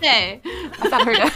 birthday. I thought I heard it.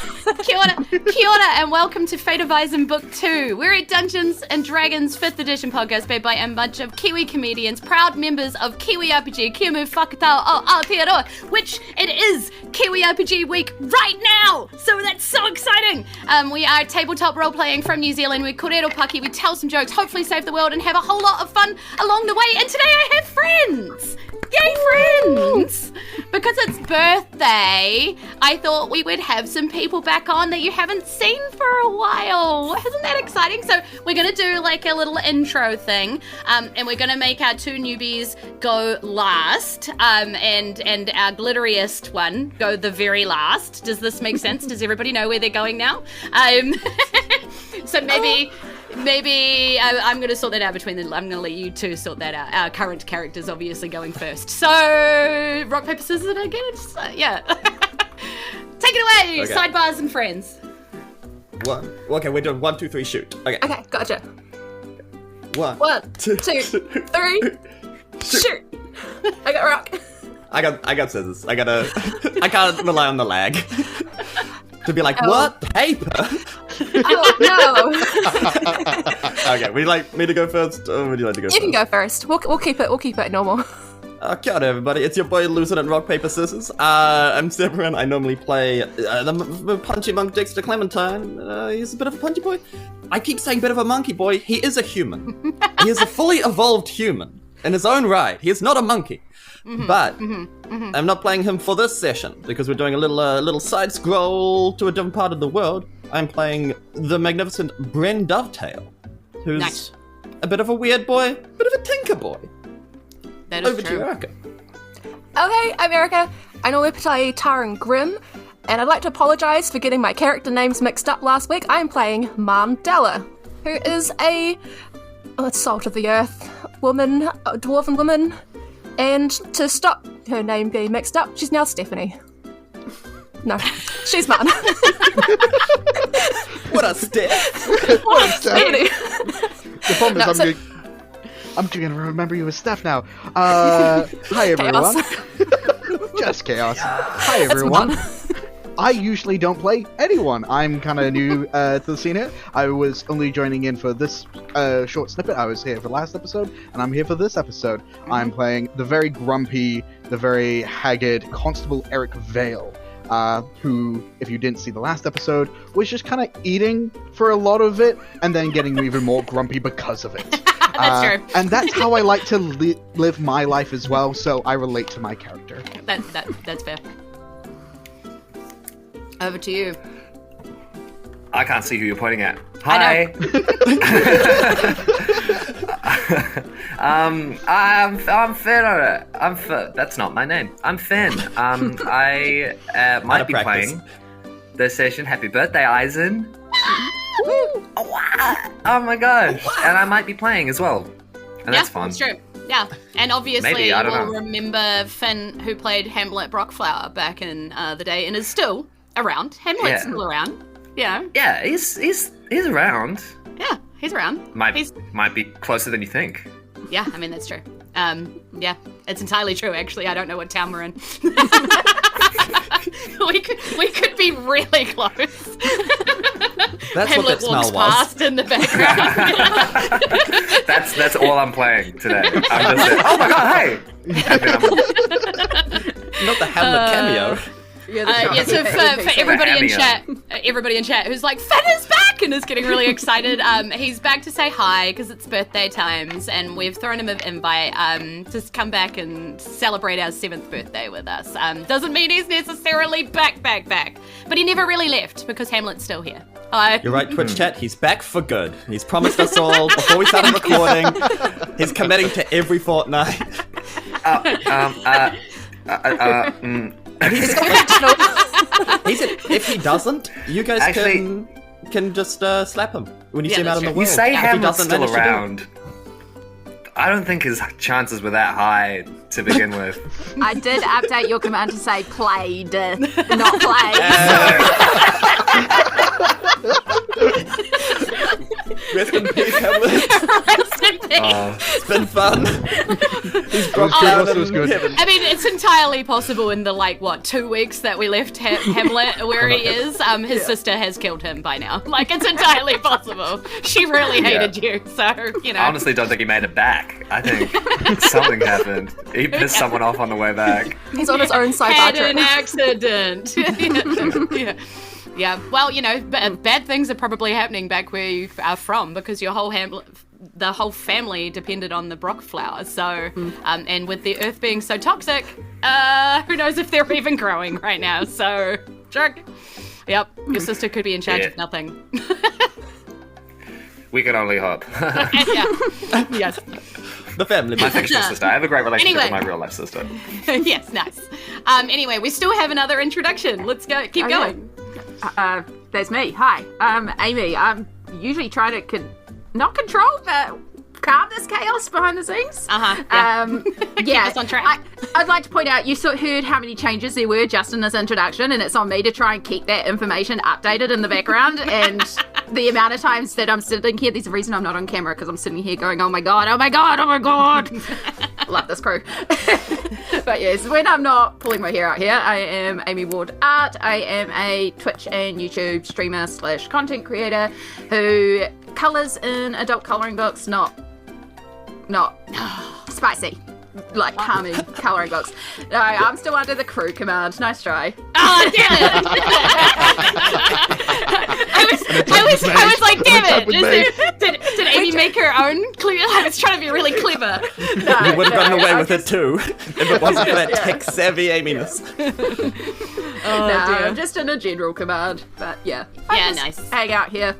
Kia ora, and welcome to Fate of Isen Book 2. We're a Dungeons & Dragons 5th edition podcast made by a bunch of Kiwi comedians, proud members of Kiwi RPG, Kia mu whakatau o Aotearoa, which it is Kiwi RPG week right now, so that's so exciting. We are tabletop role-playing from New Zealand. We korero paki, we tell some jokes, hopefully save the world, and have a whole lot of fun along the way. And today I have friends! Yay, friends! Because it's birthday, I thought we would have some people back on that you haven't seen for a while. Isn't that exciting? So we're going to do like a little intro thing, and we're going to make our two newbies go last, and our glitteriest one go the very last. Does this make sense? Does everybody know where they're going now? So maybe I'm going to sort that out between them. I'm going to let you two sort that out. Our current characters obviously going first. So, rock, paper, scissors again? Yeah. Take it away, Okay. Sidebars and friends. One. Okay, we're doing 1, 2, 3, shoot. Okay. Okay, gotcha. 1, 2, 3, shoot. I got rock. I got scissors. I can't rely on the lag. To be like, what? Paper? Oh, no. Okay, would you like me to go first, or would you like to go first? You can go first. We'll keep it normal. Kia ora, everybody. It's your boy Lieutenant Rock, Paper, Scissors. I'm Severin. I normally play the punchy monk Dexter Clementine. He's a bit of a punchy boy. I keep saying bit of a monkey boy. He is a human. He is a fully evolved human. In his own right. He is not a monkey. But I'm not playing him for this session because we're doing a little side scroll to a different part of the world. I'm playing the magnificent Bryn Dovetail, who's Nice. a bit of a weird boy, a bit of a tinker boy. That is Over to true. you, Erika. Okay, I'm Erika. I normally play Taran Grimm, and I'd like to apologise for getting my character names mixed up last week. I'm playing Mandela, who is a salt of the earth woman, a dwarven woman, and to stop her name being mixed up, she's now Stephanie. No, she's Martin. What a step! Stephanie. The problem is No, I'm going to remember you as Steph now. Hi everyone. Chaos. Just chaos. Hi everyone. I usually don't play anyone. I'm kind of new to the scene here. I was only joining in for this short snippet. I was here for last episode, and I'm here for this episode. I'm playing the very grumpy, the very haggard Constable Eric Vale, who, if you didn't see the last episode, was just kind of eating for a lot of it, and then getting even more grumpy because of it. That's true. And that's how I like to live my life as well, so I relate to my character. That's fair. Over to you. I can't see who you're pointing at. I I'm Finn. That's not my name. I'm Finn. I might be practice. playing this session. Happy birthday, Isen. Oh my gosh. And I might be playing as well. And that's fun. That's true. Yeah, and obviously Maybe, I don't we'll know. remember Finn, who played Hamlet Brockflower back in the day, and is still around. Hamlet's still around. Yeah. Yeah, he's around. Yeah, he's around. Might be closer than you think. Yeah, I mean, that's true. Yeah, it's entirely true, actually. I don't know what town we're in. we could be really close. That's Hamlet what that walks smell was. past in the background. That's all I'm playing today. I'm just oh my god, hey! And then Not the Hamlet cameo. So for everybody in chat who's like, Finn is back and is getting really excited, he's back to say hi because it's birthday times, and we've thrown him an invite to come back and celebrate our 7th birthday with us. Doesn't mean he's necessarily back, but he never really left because Hamlet's still here. You're right, Twitch chat. He's back for good. He's promised us all before we started recording. He's committing to every fortnight. He said if he doesn't, you guys can just slap him when you see him out in the world. You say If he Hamlet's doesn't still manage to do it. around. I don't think his chances were that high to begin with. I did update your command to say played, not played. Rest in peace, Hamlet. Rest in It's been fun. He's dropped good, down it was in good. heaven. I mean, it's entirely possible in the 2 weeks that we left Hamlet where he is. His sister has killed him by now. It's entirely possible. She really hated you, so I honestly don't think he made it back. I think something happened. He pissed someone off on the way back. He's on his own sidebar had trip. an accident. Yeah. Well, bad things are probably happening back where you are from because your whole the whole family depended on the Brock flower. So, and with the earth being so toxic, who knows if they're even growing right now. So, jerk. Yep, your sister could be in charge of nothing. We can only hope. Yes. The family. My fictional sister. I have a great relationship with my real life sister. Yes, nice. Anyway, we still have another introduction. Let's go. Keep going. There's me. Hi, I'm Amie. I'm usually trying to not control, but calm this chaos behind the scenes. Keep us on track. I'd like to point out, you heard how many changes there were just in this introduction, and it's on me to try and keep that information updated in the background. And the amount of times that I'm sitting here, there's a reason I'm not on camera, because I'm sitting here going, oh my god, oh my god, oh my god. Love this crew. But yes, when I'm not pulling my hair out here, I am Amie Ward Art. I am a Twitch and YouTube streamer / content creator who colours in adult colouring books, not spicy, calming colouring books. No, I'm still under the crew command. Nice try. Oh, damn it! I was like, damn it! Did Amie make her own? I was trying to be really clever. You would have gotten away with it too, if it wasn't for that tech-savvy Aminess. I'm just in a general command. But yeah. Nice. Hang out here.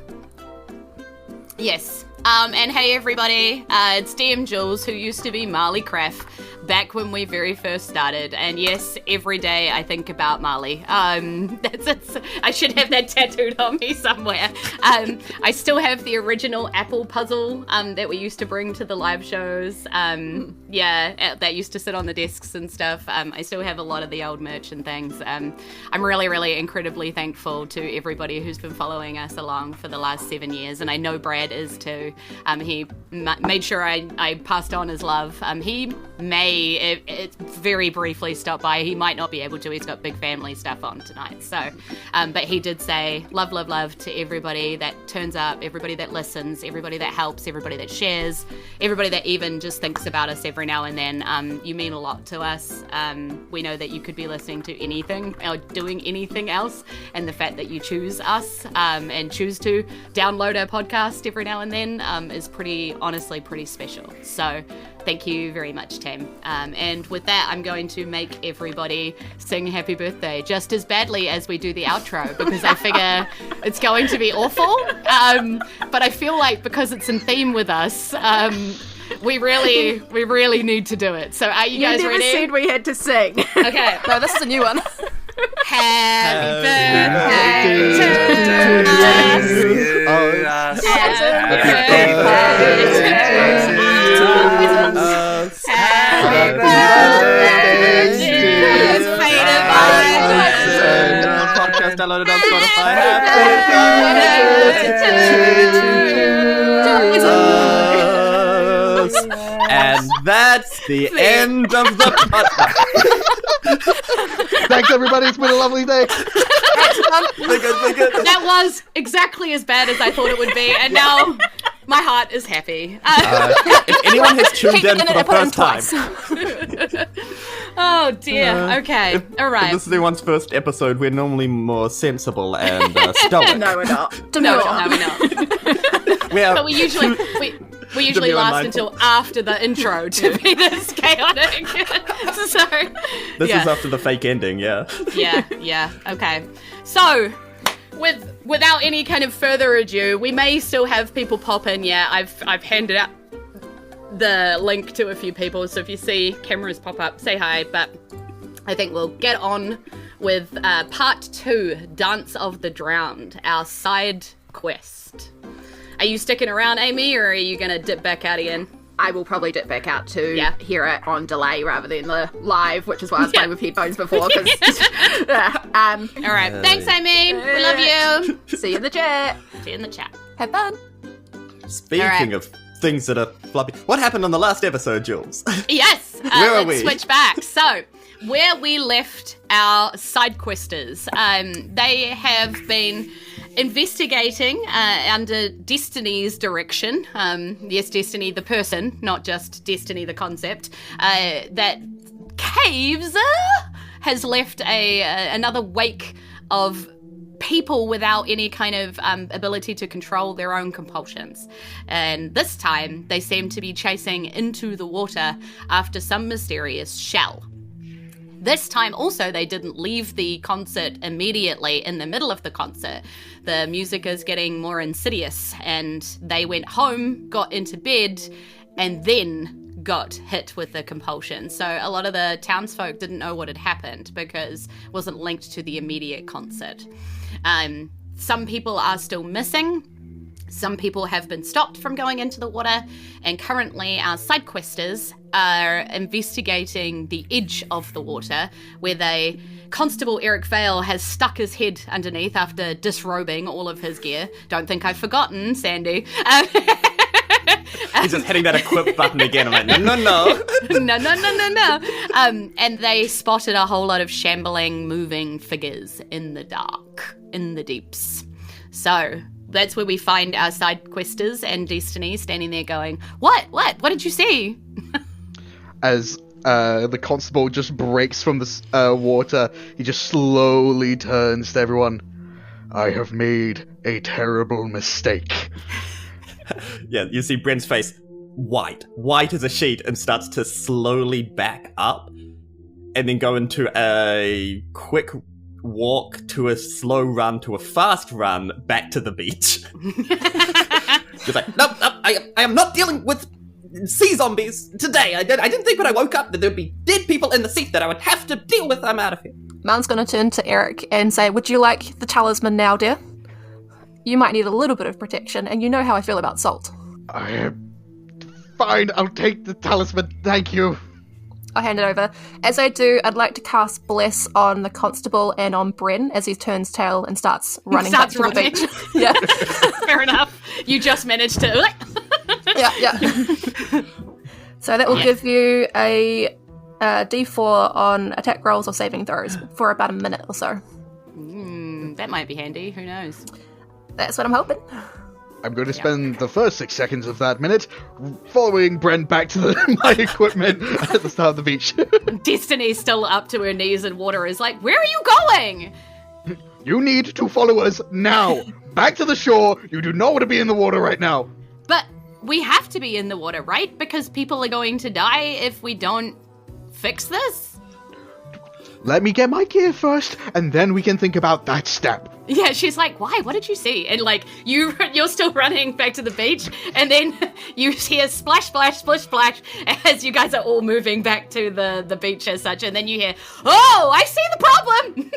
Yes. And hey everybody, it's DM Julz, who used to be Marley Craft back when we very first started. And yes, every day I think about Marley. I should have that tattooed on me somewhere. I still have the original apple puzzle that we used to bring to the live shows. That used to sit on the desks and stuff. I still have a lot of the old merch and things. I'm really, really incredibly thankful to everybody who's been following us along for the last 7 years. And I know Brad is too. He made sure I passed on his love. He may very briefly stop by. He might not be able to. He's got big family stuff on tonight. So, but he did say love, love, love to everybody that turns up, everybody that listens, everybody that helps, everybody that shares, everybody that even just thinks about us every now and then. You mean a lot to us. We know that you could be listening to anything or doing anything else, and the fact that you choose us and choose to download our podcast every now and then is honestly pretty special. So thank you very much, Tam. And with that, I'm going to make everybody sing happy birthday just as badly as we do the outro, because I figure it's going to be awful. But I feel like because it's in theme with us, we really need to do it. So are you guys ready? You never said we had to sing. Okay. No, this is a new one. Happy birthday to us. Happy birthday to us. Happy birthday to us. Podcast downloaded on Spotify. And that's the end of the podcast. Thanks, everybody. It's been a lovely day. Be good. That was exactly as bad as I thought it would be, and now my heart is happy. If anyone has tuned in for the first time. Oh dear. Okay. All right. If this is anyone's first episode, we're normally more sensible and stoic. No, we're not. No, we're not. But we usually last until after the intro to be this chaotic. So this is after the fake ending, yeah. Yeah. Okay. So, without any kind of further ado, we may still have people pop in. Yeah, I've handed out the link to a few people, so if you see cameras pop up, say hi. But I think we'll get on with part 2, Dance of the Drowned, our side quest. Are you sticking around, Amie, or are you going to dip back out again? I will probably dip back out to hear it on delay rather than the live, which is why I was playing with headphones before. All right. Thanks, Amie. We love you. See you in the chat. See you in the chat. Have fun. Speaking of things that are floppy. What happened on the last episode, Julz? Yes, Where are let's we? switch back. So, where we left our side questers, they have been investigating under Destiny's direction. Yes, Destiny the person, not just Destiny the concept. That Caaaaaaaves has left another wake of people without any kind of ability to control their own compulsions. And this time, they seem to be chasing into the water after some mysterious shell. This time also, they didn't leave the concert immediately in the middle of the concert. The music is getting more insidious, and they went home, got into bed, and then got hit with the compulsion. So a lot of the townsfolk didn't know what had happened because it wasn't linked to the immediate concert. Some people are still missing. Some people have been stopped from going into the water, and currently our side questers are investigating the edge of the water where Constable Eric Vale has stuck his head underneath after disrobing all of his gear. Don't think I've forgotten, Sandy. He's just hitting that equip button again. I'm like, no. No. And they spotted a whole lot of shambling, moving figures in the dark, in the deeps. So that's where we find our side questers and Destiny standing there going, What did you see? As the constable just breaks from the water, he just slowly turns to everyone. I have made a terrible mistake. Yeah, you see Bryn's face white as a sheet, and starts to slowly back up and then go into a quick walk to a slow run to a fast run back to the beach. He's like, nope, I am not dealing with sea zombies today. I didn't think when I woke up that there'd be dead people in the sea that I would have to deal with. I'm out of here. Man's going to turn to Eric and say, would you like the talisman now, dear? You might need a little bit of protection, and you know how I feel about salt. I am fine. I'll take the talisman. Thank you. I hand it over. As I do, I'd like to cast Bless on the constable and on Bryn as he turns tail and starts running back to the beach. Yeah. Fair enough. You just managed to... Yeah. So that will give you a D4 on attack rolls or saving throws for about a minute or so. That might be handy. Who knows? That's what I'm hoping. I'm going to spend the first 6 seconds of that minute following Brent back to my equipment at the start of the beach. Destiny's still up to her knees in water, is like, where are you going? You need to follow us now. Back to the shore. You do not want to be in the water right now. But we have to be in the water, right? Because people are going to die if we don't fix this? Let me get my gear first, and then we can think about that step. Yeah, she's like, why? What did you see? And like, you're still running back to the beach, and then you hear splash, splash, splish, splash, as you guys are all moving back to the beach as such, and then you hear, oh, I see the problem!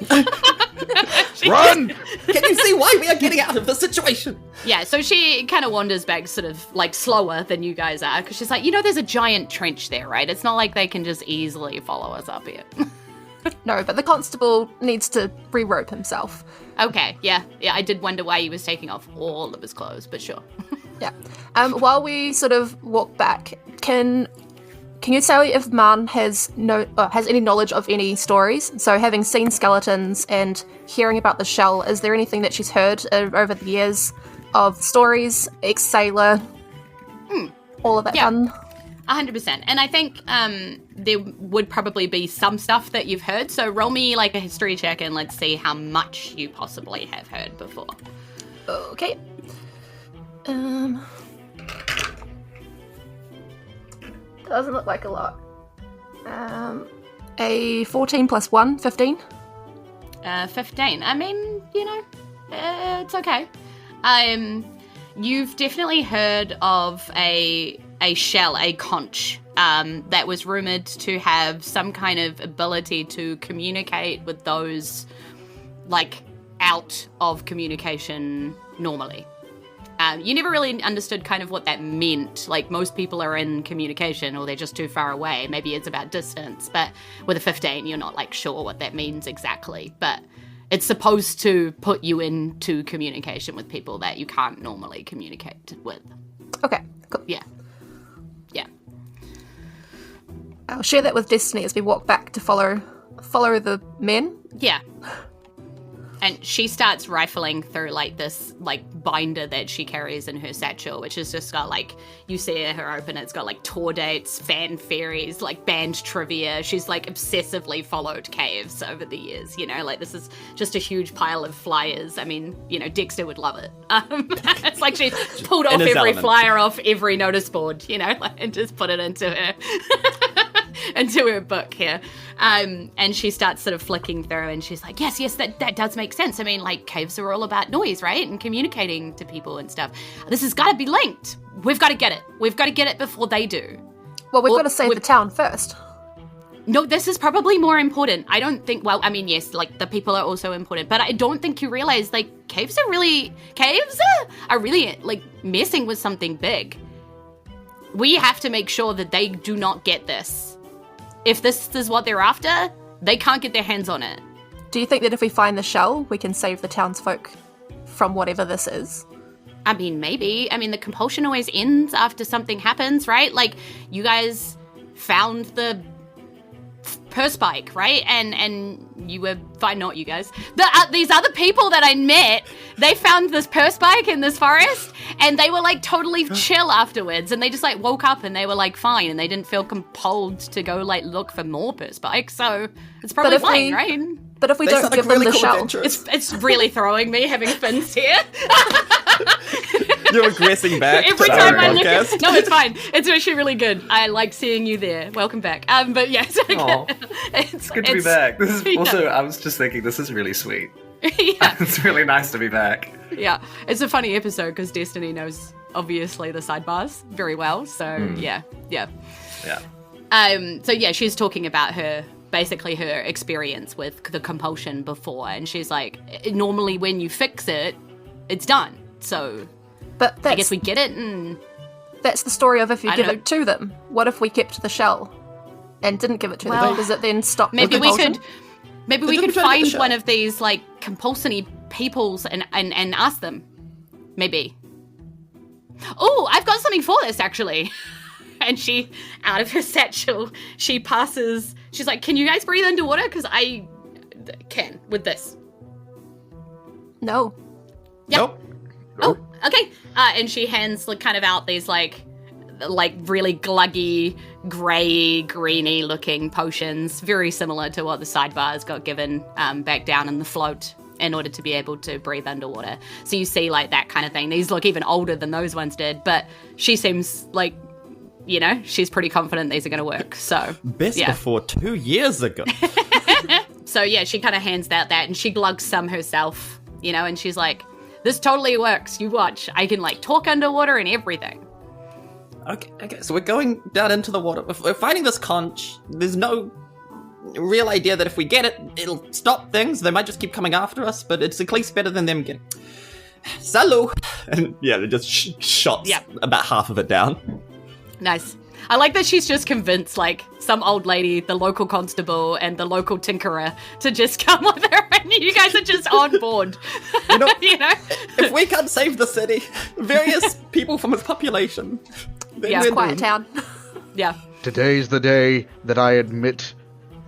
Run! Can you see why we are getting out of the situation? Yeah, so she kind of wanders back sort of like slower than you guys are, because she's like, there's a giant trench there, right? It's not like they can just easily follow us up here. No, but the constable needs to re-rope himself. Okay, yeah, I did wonder why he was taking off all of his clothes, but sure. Yeah. While we sort of walk back, can you say if Man has any knowledge of any stories? So having seen skeletons and hearing about the shell, is there anything that she's heard over the years of stories, ex-sailor, all of that fun? 100%. And I think there would probably be some stuff that you've heard. So roll me like a history check and let's see how much you possibly have heard before. Okay. Doesn't look like a lot. A 14 plus 1, 15. 15. I mean, it's okay. You've definitely heard of a shell, a conch, that was rumoured to have some kind of ability to communicate with those, like, out of communication normally. You never really understood kind of what that meant. Like, most people are in communication or they're just too far away. Maybe it's about distance, but with a 15, you're not, like, sure what that means exactly. But it's supposed to put you into communication with people that you can't normally communicate with. Okay, cool. Yeah. I'll share that with Destiny as we walk back to follow the men. Yeah. And she starts rifling through, like, this, like, binder that she carries in her satchel, which has just got, like, you see her open, it's got, like, tour dates, fan fairies, like, band trivia. She's, like, obsessively followed Caaaaaves over the years, you know? Like, this is just a huge pile of flyers. I mean, you know, Dexter would love it. It's like she pulled off every element. flyer off every notice board, you know, like, and just put it into her... into her book here. And she starts sort of flicking through and she's like, yes, that does make sense. I mean, like, caves are all about noise, right? And communicating to people and stuff. This has got to be linked. We've got to get it. We've got to get it before they do. Well, we've got to save the town first. No, this is probably more important. I don't think, well, I mean, yes, like, the people are also important, but I don't think you realize, like, caves are really, like, messing with something big. We have to make sure that they do not get this. If this is what they're after, they can't get their hands on it. Do you think that if we find the shell, we can save the townsfolk from whatever this is? I mean, maybe. I mean, the compulsion always ends after something happens, right? Like, you guys found the Perspike, right? And you were fine, not you guys. These other people that I met, they found this Perspike in this forest, and they were, like, totally chill afterwards, and they just, like, woke up and they were, like, fine, and they didn't feel compelled to go, like, look for more Perspike, so it's probably fine, right? But if we They don't sound give like them really the cool shell... adventures. It's really throwing me having Finn's here. You're regressing back Every to time our I look podcast. at... No, it's fine. It's actually really good. I like seeing you there. Welcome back. But yes. Aw, it's good to be back. This is also, I was just thinking, this is really sweet. Yeah. It's really nice to be back. Yeah. It's a funny episode because Destiny knows, obviously, the sidebars very well. So, yeah. Yeah. So, yeah, she's talking about basically her experience with the compulsion before. And she's like, normally when you fix it, it's done. So... But I guess we get it, and that's the story of if you I give don't it to them. What if we kept the shell and didn't give it to Well, them? Does it then stop maybe the we compulsion? could, maybe But we didn't could we try to get find the one show? of these like compulsory peoples and ask them. Maybe. Oh, I've got something for this actually. And she, out of her satchel, she passes. She's like, "Can you guys breathe underwater? Because I can with this." No. Yep. Nope. Oh, okay. And she hands like kind of out these like really gluggy, grey, greeny looking potions, very similar to what the sidebars got given back down in the float in order to be able to breathe underwater. So you see like that kind of thing. These look even older than those ones did, but she seems like, you know, she's pretty confident these are going to work. So Best yeah. before 2 years ago. So yeah, she kind of hands out that and she glugs some herself, you know, and she's like, "This totally works. You watch. I can like talk underwater and everything." Okay, so we're going down into the water. We're finding this conch. There's no real idea that if we get it, it'll stop things. They might just keep coming after us, but it's at least better than them getting... Salut! And yeah, it just shots Yeah. about half of it down. Nice. I like that she's just convinced, like, some old lady, the local constable, and the local tinkerer to just come with her, and you guys are just on board. You know, You know? if we can't save the city, various people from its population, then Yeah, we're Quiet doomed. town. Yeah. Today's the day that I admit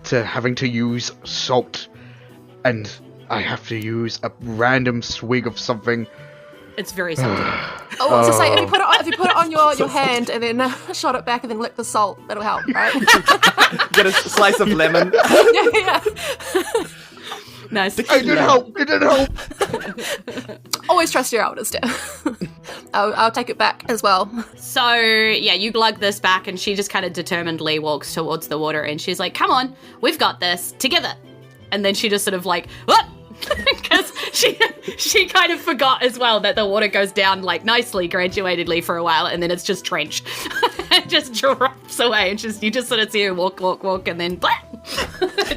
to having to use salt. And I have to use a random swig of something. It's very salty. Oh, so say if you put it on your hand and then shot it back and then lick the salt, that'll help, right? Get a slice of lemon. yeah. Nice. It didn't help. It didn't help. Always trust your elders, dear. I'll take it back as well. So, yeah, you glug this back, and she just kind of determinedly walks towards the water, and she's like, "Come on, we've got this, together." And then she just sort of like, what? Because she kind of forgot as well that the water goes down like nicely, graduatedly for a while, and then it's just trenched. It just drops away, and you just sort of see her walk, and then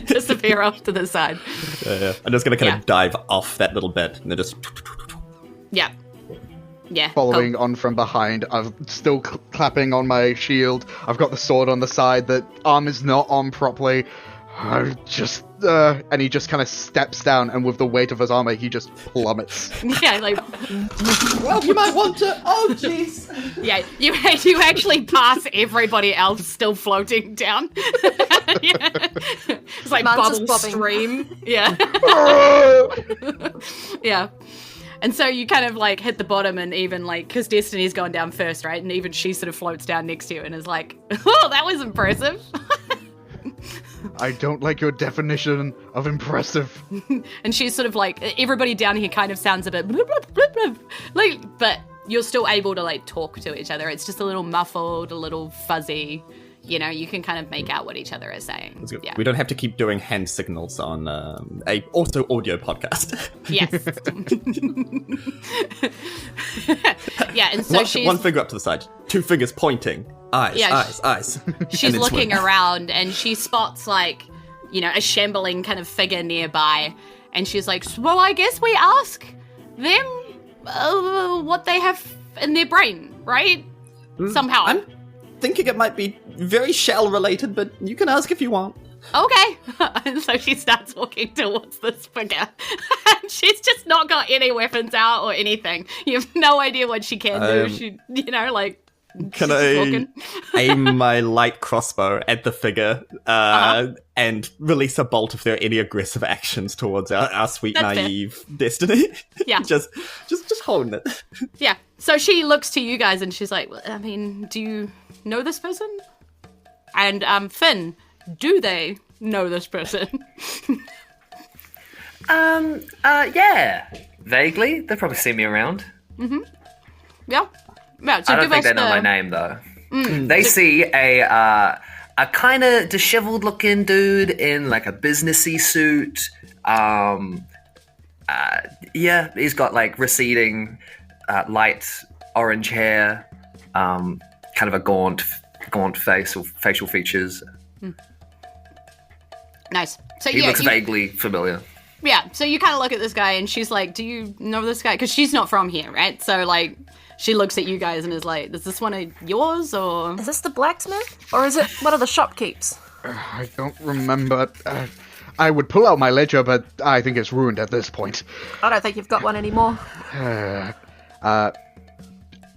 disappear off to the side. Yeah. I'm just going to kind Yeah. of dive off that little bit, and then just... Yeah. Yeah. Following on from behind, I'm still clapping on my shield. I've got the sword on the side. The arm is not on properly. I just, and he just kind of steps down, and with the weight of his armor, he just plummets. Yeah, like, Well, you might want to. Oh, jeez. yeah, you actually pass everybody else still floating down. Yeah. It's like Man's bubble just bobbing. stream. Yeah. Yeah. And so you kind of like hit the bottom, and even like, because Destiny's gone down first, right? And even she sort of floats down next to you and is like, oh, that was impressive. I don't like your definition of impressive. And she's sort of like, everybody down here kind of sounds a bit blub, blub, blub, blub, like, but you're still able to like talk to each other. It's just a little muffled, a little fuzzy. You know, you can kind of make out what each other is saying. Yeah. We don't have to keep doing hand signals on a also audio podcast. Yes. Yeah, and so she's... One finger up to the side, 2 fingers pointing. Eyes. She's looking around, and she spots, like, you know, a shambling kind of figure nearby. And she's like, well, I guess we ask them what they have in their brain, right? Somehow. I'm thinking it might be very shell related, but you can ask if you want. Okay. And so she starts walking towards this figure. And she's just not got any weapons out or anything. You have no idea what she can do. She, you know, like, Can she's I walking. aim my light crossbow at the figure and release a bolt if there are any aggressive actions towards our sweet, That's fair. naive Destiny? Yeah. just holding it. Yeah. So she looks to you guys and she's like, well, I mean, do you know this person? And Finn, do they know this person? Yeah. Vaguely. They've probably seen me around. Yeah. Yeah. So I don't give think us they know the- my name, though. They see a kind of disheveled looking dude in like a businessy suit. Yeah, he's got like receding light orange hair, kind of a gaunt face or facial features. Nice. So He yeah, looks vaguely familiar. yeah. So you kind of look at this guy and she's like, do you know this guy? Because she's not from here, right? So like, she looks at you guys and is like, is this one of yours or? Is this the blacksmith? Or is it one of the shopkeepers? I don't remember. I would pull out my ledger, but I think it's ruined at this point. I don't think you've got one anymore.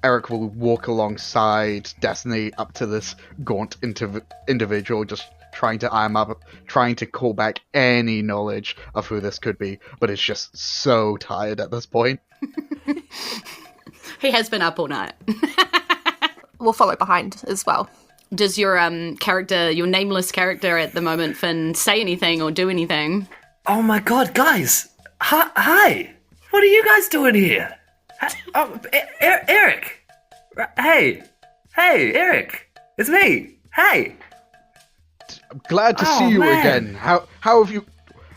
Eric will walk alongside Destiny up to this gaunt individual, just trying to eye him up, trying to call back any knowledge of who this could be, but is just so tired at this point. He has been up all night. We'll follow behind as well. Does your character, your nameless character at the moment, Finn, say anything or do anything? Oh my god, guys! Hi! What are you guys doing here? Eric! Hey, Eric! It's me! Hey! I'm glad to Oh, see you man. again. How have you...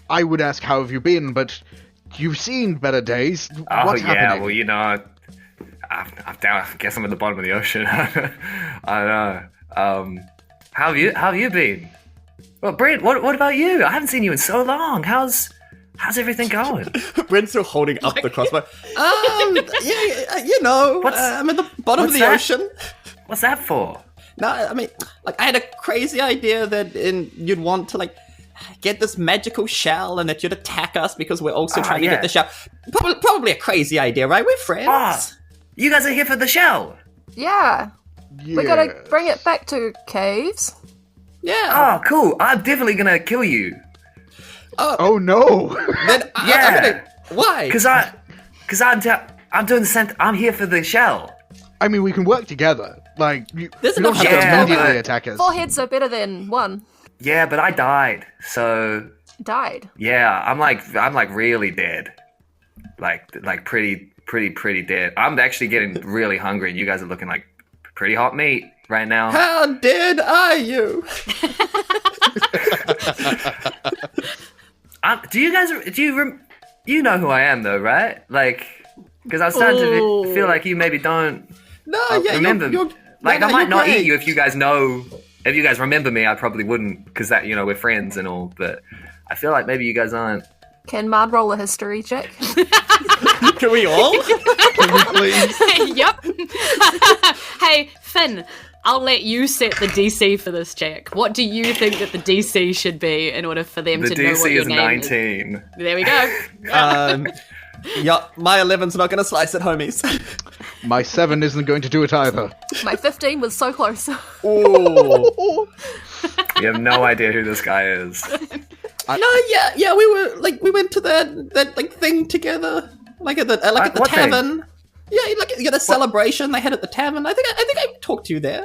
I would ask how have you been, but you've seen better days. Oh What's yeah, happening? well, you know, I'm down. I guess I'm at the bottom of the ocean. I know. How have you been? Well, Brent, what about you? I haven't seen you in so long. How's everything going? Brent's still holding up the crossbow. Yeah, you know, I'm at the bottom of what's the that? ocean. What's that for? No, I mean, like, I had a crazy idea that you'd want to, like, get this magical shell and that you'd attack us because we're also trying to yeah. get the shell. Probably a crazy idea, right? We're friends. Ah, you guys are here for the shell. Yeah. We gotta bring it back to caves. Yeah. Oh, cool. I'm definitely gonna kill you. Oh no! Then Yeah. I'm gonna, why? Because I'm doing the same. I'm here for the shell. I mean, we can work together. Like, you There's don't enough have to Yeah, immediately but- attack us. 4 heads are better than 1. Yeah, but I died. So Died. yeah, I'm like really dead. Like pretty dead. I'm actually getting really hungry, and you guys are looking like pretty hot meat right now. How dead are you? You know who I am though, right? Like, because I'm starting to feel like you maybe don't No, yeah, remember. you're Like, no, I might you're not great. eat you if you guys know. If you guys remember me, I probably wouldn't, because that, you know, we're friends and all. But I feel like maybe you guys aren't. Can Mard roll a history check? Can we all? Can we please? Yep. Hey, Finn, I'll let you set the DC for this check. What do you think that the DC should be in order for them The to know what DC your is name 19. is? There we go. Yeah, my 11's not gonna slice it, homies. My 7 isn't going to do it either. My 15 was so close. Ooh. You have no idea who this guy is. Yeah, we went to that like thing together, like at the What thing? tavern. Yeah, the celebration they had at the tavern. I think I talked to you there.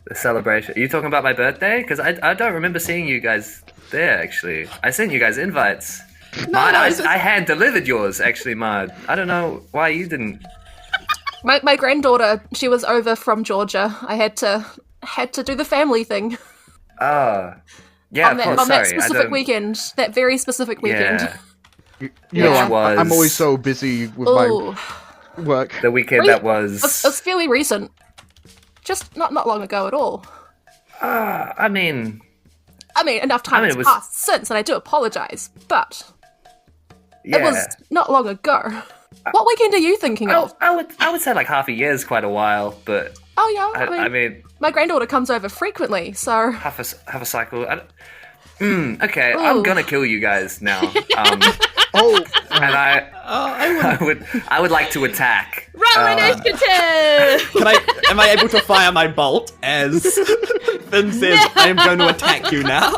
The celebration. Are you talking about my birthday? Because I don't remember seeing you guys there, actually. I sent you guys invites. Mard, I hand-delivered yours, actually, Mard. I don't know why you didn't. My granddaughter, she was over from Georgia. I had to do the family thing. Yeah, on of course, that sorry. specific weekend. That very specific weekend. Yeah, You know, Which I'm was- always so busy with Ooh. my work. the weekend that was... It's fairly recent. Just not long ago at all. I mean, Enough time has it was- passed since, and I do apologise, but yeah. it was not long ago. What weekend are you thinking of? I would say like half a year is quite a while, but Oh yeah, I mean my granddaughter comes over frequently, so half a cycle. Okay, I'm Ooh. gonna kill you guys now. Oh, And I would like to attack. Roll initiative! Am I able to fire my bolt as Finn says I am going to attack you now?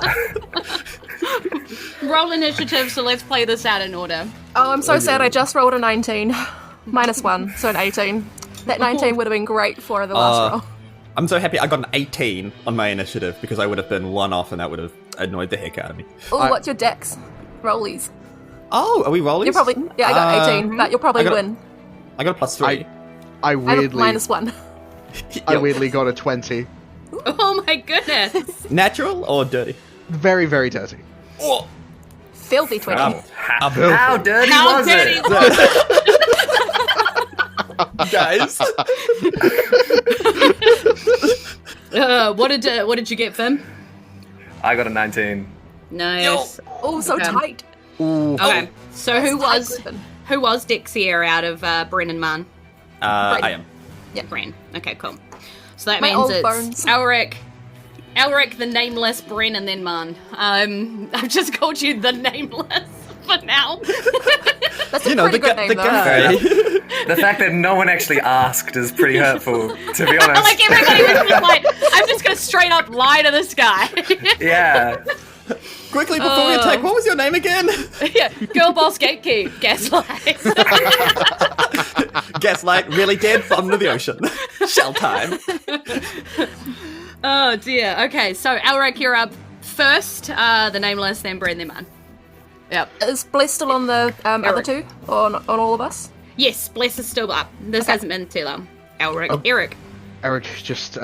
Roll initiative, so let's play this out in order. oh, I'm so sad. I just rolled a 19, -1, so an 18. That 19 would have been great for the last roll. I'm so happy I got an 18 on my initiative because I would have been one off and that would have annoyed the heck out of me. Oh, what's your dex? Rollies. Oh, are we rolling? You probably I got 18, but you'll probably I got- win. I got a +3. I I have a weirdly, -1. I weirdly got a 20. Oh my goodness. Natural or dirty? Very, very dirty. Oh, Filthy 20. How dirty How was dirty it? was it? guys. What did you get, Finn? I got a 19. Nice. Oh, so Okay. tight. Okay, so who was Tight. Dexier out of Bren and Man? I am. Yeah, Bren. Okay, cool. So that My means old it's bones. Elric, the Nameless, Bren, and then Man. I've just called you the Nameless for now. That's a You know, pretty good name, the though. guy. The fact that no one actually asked is pretty hurtful, to be honest. Like everybody was just like, I'm just gonna straight up lie to this guy. Yeah. Quickly, before we attack, what was your name again? Yeah, girl boss gatekeep, gaslight. Gaslight, really dead, bottom of the ocean. Shell time. Oh dear. Okay, so Elric, you're up first. The Nameless, then Bren, then Man. Yep. Is Bless still on the other Eric. two? Or on all of us? Yes, Bless is still up. This hasn't been too long. Elric, Oh. Eric. Eric just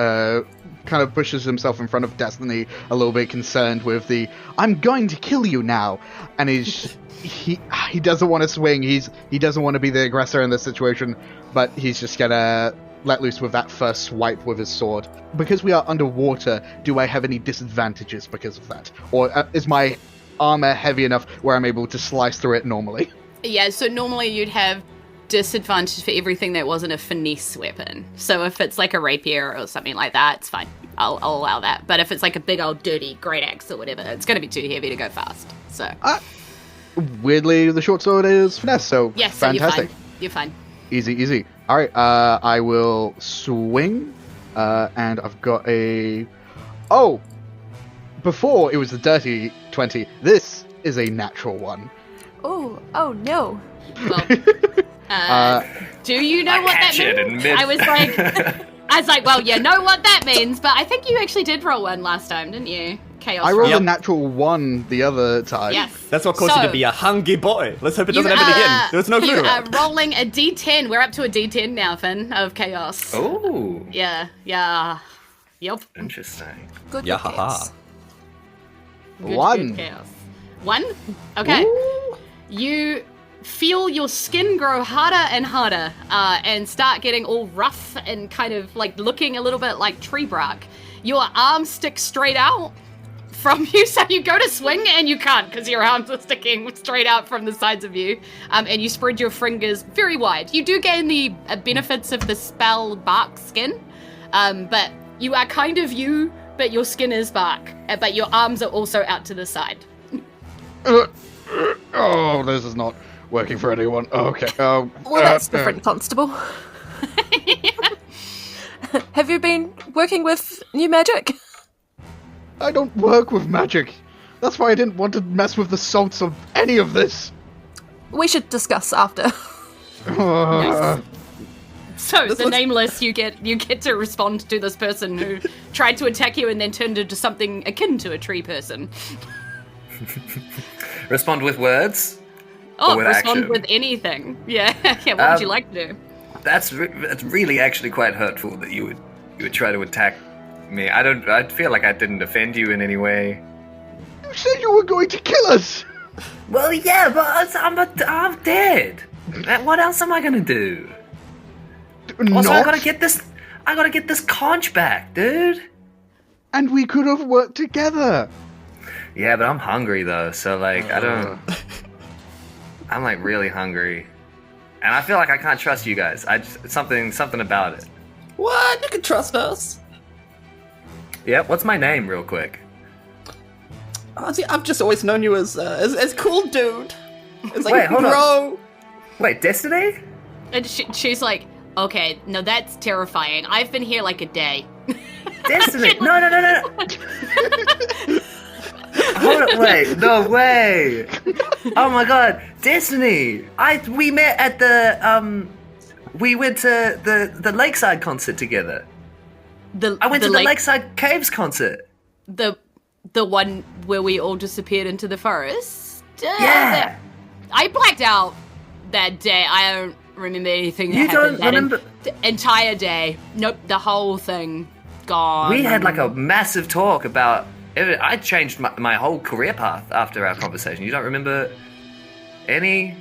kind of pushes himself in front of Destiny, a little bit concerned with the "I'm going to kill you now," and he doesn't want to swing. He doesn't want to be the aggressor in this situation, but he's just gonna let loose with that first swipe with his sword. Because we are underwater, do I have any disadvantages because of that, or is my armor heavy enough where I'm able to slice through it normally? Yeah, so normally you'd have disadvantage for everything that wasn't a finesse weapon. So if it's like a rapier or something like that, it's fine. I'll allow that. But if it's like a big old dirty great axe or whatever, it's going to be too heavy to go fast. So Weirdly, the short sword is finesse, so yes, so fantastic. You're fine. Easy. All right, I will swing, and I've got a. Oh, before it was a dirty 20. This is a natural one. Oh no. Well, do you know what that catch it means? in mid- I was like, well, you know what that means, but I think you actually did roll one last time, didn't you? Chaos. I rolled Yep. a natural 1 the other time. Yes. That's what caused you to be a hungry boy. Let's hope it doesn't happen again. There was no food You are around. rolling a D10. We're up to a D10 now, Finn, of chaos. Oh, Yeah. Yep. interesting. Good Yeah, guess. haha. Good, 1. good chaos. 1? Okay. You feel your skin grow harder and harder and start getting all rough and kind of like looking a little bit like tree bark. Your arms stick straight out from you, so you go to swing and you can't because your arms are sticking straight out from the sides of you, and you spread your fingers very wide. You do gain the benefits of the spell bark skin, but You are kind of you, but your skin is bark. But your arms are also out to the side. Oh, this is not working for anyone. Okay. Well, that's different, Constable. Have you been working with new magic? I don't work with magic. That's why I didn't want to mess with the salts of any of this. We should discuss after. So the nameless, you get to respond to this person who tried to attack you and then turned into something akin to a tree person. Respond with words? Oh, with respond action? with anything. Yeah. Yeah. What would you like to do? That's really actually quite hurtful that you would try to attack me. I feel like I didn't offend you in any way. You said you were going to kill us. Well, yeah, but I'm dead. What else am I gonna do? Also, I gotta get this conch back, dude. And we could have worked together. Yeah, but I'm hungry though, so like I don't. I'm like really hungry, and I feel like I can't trust you guys. Something about it. What? You can trust us. Yeah, what's my name, real quick? Honestly, I've just always known you as cool dude. It's like, Wait, hold on. bro. Wait, Destiny? And she's like, okay, no, that's terrifying. I've been here like a day. Destiny? No. Hold on, wait, no way. Oh my god, Destiny! We met at we went to the Lakeside concert together. I went to the Lakeside Caves concert. The one where we all disappeared into the forest? Yeah. I blacked out that day. I don't remember anything that You happened don't remember? The entire day. Nope, the whole thing gone. We had like a massive talk about... I changed my whole career path after our conversation. You don't remember any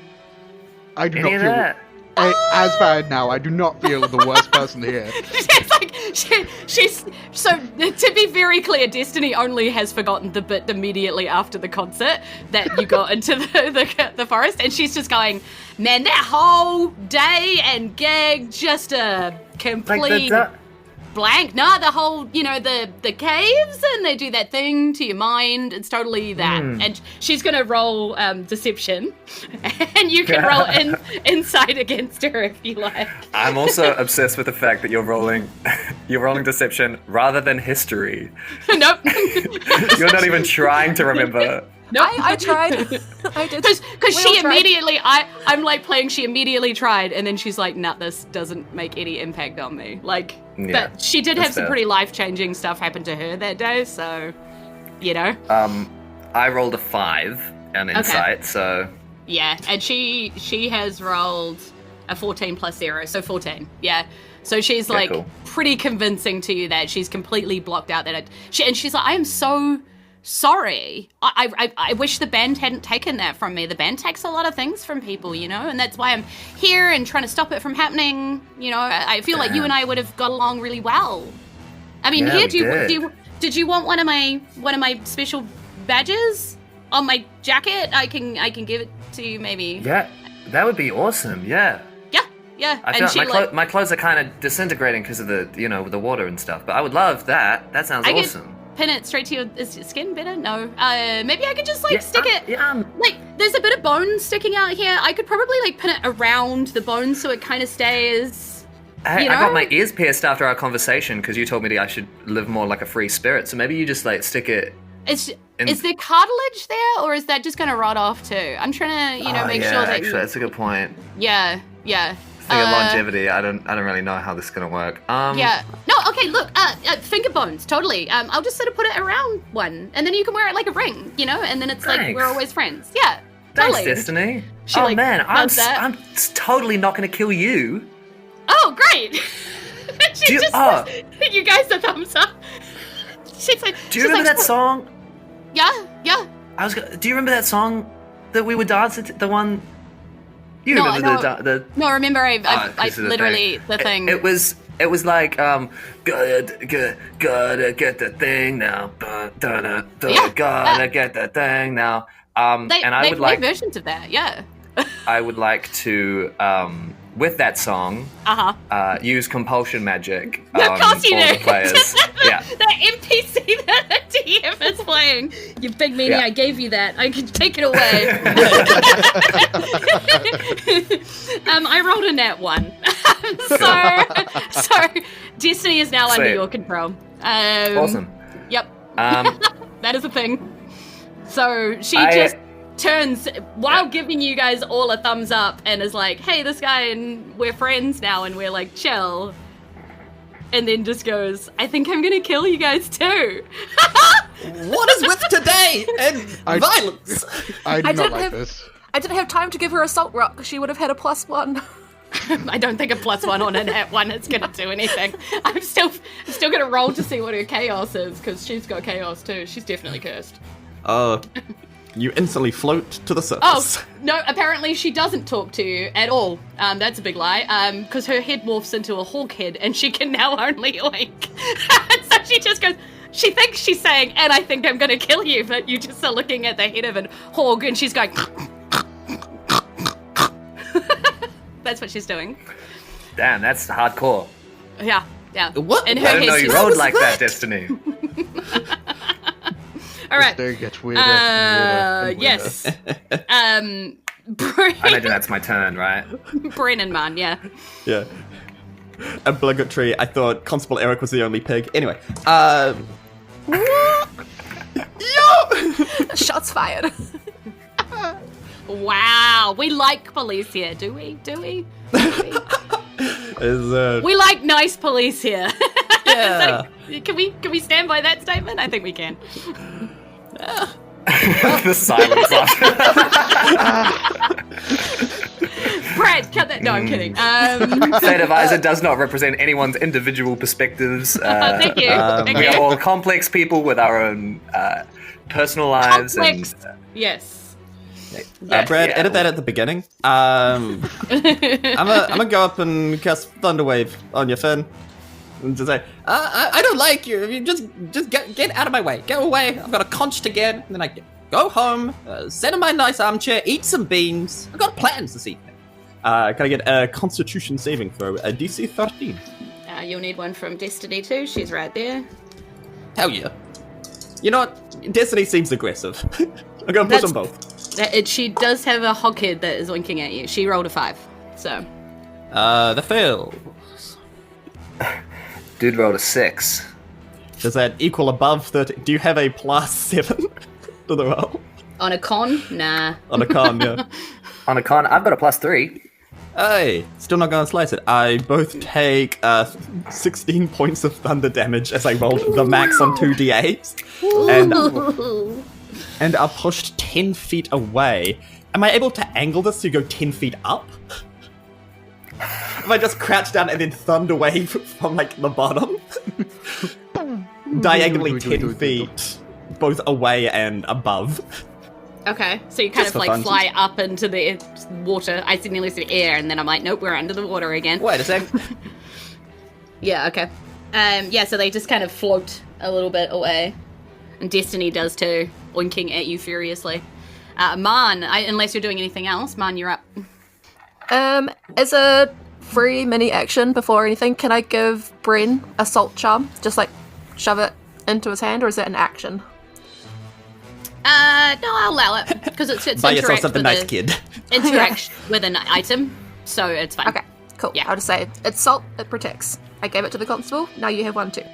I do of not feel that? as bad now. I do not feel the worst person here. It's like she's so. To be very clear, Destiny only has forgotten the bit immediately after the concert that you got into the forest, and she's just going, man, that whole day and gig just a complete blank. No, the whole, the caves, and they do that thing to your mind. It's totally that. And she's gonna roll deception, and you can roll insight against her if you like. I'm also obsessed with the fact that you're rolling deception rather than history. Nope. You're not even trying to remember. Nope. I tried. I did. Because We all she tried. immediately, I'm like playing, she immediately tried, and then she's like, nah, this doesn't make any impact on me. Like, Yeah, but she did have that's some fair. pretty life-changing stuff happen to her that day, so, I rolled a 5 on insight, so Yeah, and she has rolled a 14 plus 0, so 14, yeah. So she's Okay, like cool. pretty convincing to you that she's completely blocked out that she's like, I am so sorry. I wish the band hadn't taken that from me. The band takes a lot of things from people, and that's why I'm here and trying to stop it from happening. I feel like you and I would have got along really well. I mean, Yeah, here, did you want one of my special badges on my jacket? I can give it to you, maybe. yeah, that would be awesome. Yeah. Yeah. I feel like my clothes are kind of disintegrating because of the the water and stuff, but I would love that. That sounds awesome. Pin it straight to your... Is your skin better? No. Maybe I could just, stick it... Yeah. There's a bit of bone sticking out here. I could probably, pin it around the bone so it kind of stays... I got my ears pierced after our conversation because you told me that I should live more like a free spirit, so maybe you just, stick it... Is there cartilage there, or is that just going to rot off too? I'm trying to, make sure that... actually, that's a good point. Yeah. Think of longevity. I don't really know how this is gonna work. Yeah. No, okay, look, finger bones, totally. I'll just sort of put it around one, and then you can wear it like a ring, and then it's like, Thanks. we're always friends. Yeah, Thanks, totally. Destiny. She, man, does that. I'm totally not gonna kill you. Oh, great. She says, you guys a thumbs up. She's like, Do you remember that song? Yeah. Do you remember that song that we were dancing to? The one. You No, remember the No, remember, I this is the literally, thing. the thing. It was like gotta get the thing now. Gotta get the thing now. They and I would made like versions of that, yeah. I would like to, with that song, use compulsion magic Of course you for do. the players. Yeah. The NPC that the DM is playing. You big meanie, Yeah. I gave you that. I can take it away. I rolled a nat 1. so Destiny is now under Sweet. your control. Awesome. Yep. That is a thing. So she I- just turns while giving you guys all a thumbs up and is like, hey, this guy and we're friends now, and we're like, chill. And then just goes, I think I'm gonna kill you guys too. What is with today and violence? I do I not didn't like have- this. I didn't have time to give her Assault Rock. She would have had a +1. I don't think a +1 on a nat 1 is gonna do anything. I'm still gonna roll to see what her chaos is, because she's got chaos too. She's definitely cursed. You instantly float to the surface. Oh, no, apparently she doesn't talk to you at all. That's a big lie, because her head morphs into a hawk head, and she can now only oink. So she just goes, she thinks she's saying, and I think I'm going to kill you, but you just are looking at the head of a hog, and she's going... That's what she's doing. Damn, that's hardcore. Yeah. What? And I her didn't know head's you just... rolled like that, Destiny. All right. There gets weirder and weirder. Yes. I imagine that's my turn, right? Brennan man, yeah. Yeah. Obligatory. I thought Constable Eric was the only pig. Anyway. Yo! Shots fired. Wow, we like police here, do we? Is, We like nice police here. yeah. Can we stand by that statement? I think we can. The silence after. Brad, cut that. No, I'm kidding. State of Isen does not represent anyone's individual perspectives. Thank you. Thank We you. are all complex people with our own personal lives. Complex. And, Yes. Brad, yeah. edit that at the beginning. I'm gonna go up and cast Thunderwave on your fin. And just say, I don't like you. You just get out of my way. Go away. I've got a conch to get. And then I go home, sit in my nice armchair, eat some beans. I've got plans this evening. Can I get a Constitution saving throw? A DC 13. You'll need one from Destiny too. She's right there. Hell yeah. You know what? Destiny seems aggressive. I'm gonna push them both. She does have a hoghead that is winking at you. She rolled a 5. So. The fail. Dude rolled a 6. Does that equal above 13? Do you have a +7 to the roll? On a con? Nah. On a con, yeah. On a con, I've got a +3. Hey, still not gonna slice it. I both take 16 points of thunder damage as I rolled the max on 2d8s. And are pushed 10 feet away. Am I able to angle this to go 10 feet up? If I just crouch down and then thunder wave from, like, the bottom? Diagonally 10 feet, both away and above. Okay, so you kind Just of for like funsies. fly up into the water. I nearly said air, and then I'm like, nope, we're under the water again. Wait a sec. Yeah, okay. Yeah, so they just kind of float a little bit away. And Destiny does too, winking at you furiously. Man, unless you're doing anything else, Man, you're up. As a free mini action before anything, can I give Bren Assault Charm? Just like shove it into his hand, or is that an action? No, I'll allow it, because it's Buy yourself interact something with nice, kid. interact with an item, so it's fine. Okay, cool. Yeah. I'll just say it's salt, it protects. I gave it to the constable, now you have one too.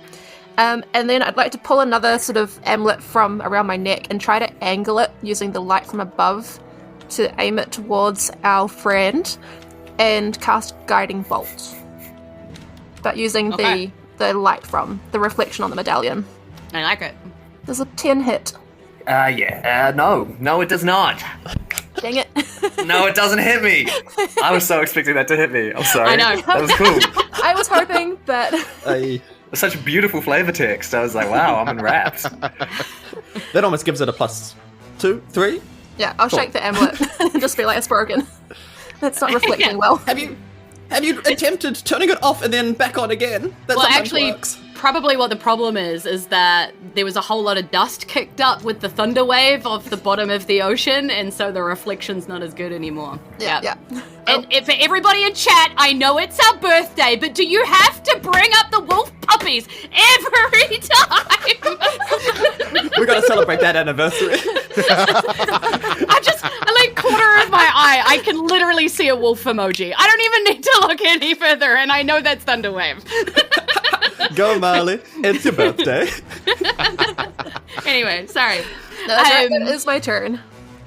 And then I'd like to pull another sort of amulet from around my neck and try to angle it using the light from above to aim it towards our friend and cast Guiding Bolt. But using Okay. the light from the reflection on the medallion. I like it. There's a 10 hit. No, it does not. Dang it. No, it doesn't hit me. I was so expecting that to hit me. I'm sorry. I know. That was cool. I was hoping, but It's such beautiful flavor text. I was like, wow, I'm enwrapped. That almost gives it a +2, 3. yeah, I'll shake the amulet and just be like, it's broken. That's not reflecting well. Have you Have you attempted turning it off and then back on again? That Well, sometimes actually, works. probably what the problem is that there was a whole lot of dust kicked up with the thunder wave off the bottom of the ocean, and so the reflection's not as good anymore. Yeah. And for everybody in chat, I know it's our birthday, but do you have to bring up the wolf puppies every time? We gotta celebrate that anniversary. Corner of my eye, I can literally see a wolf emoji. I don't even need to look any further, and I know that's Thunderwave. Go, Marley. It's your birthday. Anyway, sorry. No, that's right. It is my turn.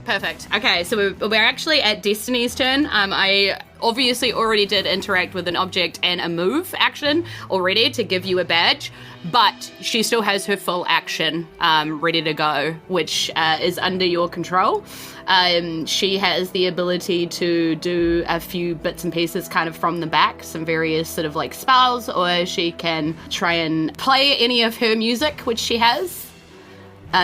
Perfect. Okay, so we're actually at Destiny's turn. I obviously already did interact with an object and a move action already to give you a badge, but she still has her full action ready to go, which is under your control. She has the ability to do a few bits and pieces kind of from the back, some various sort of like spells, or she can try and play any of her music, which she has.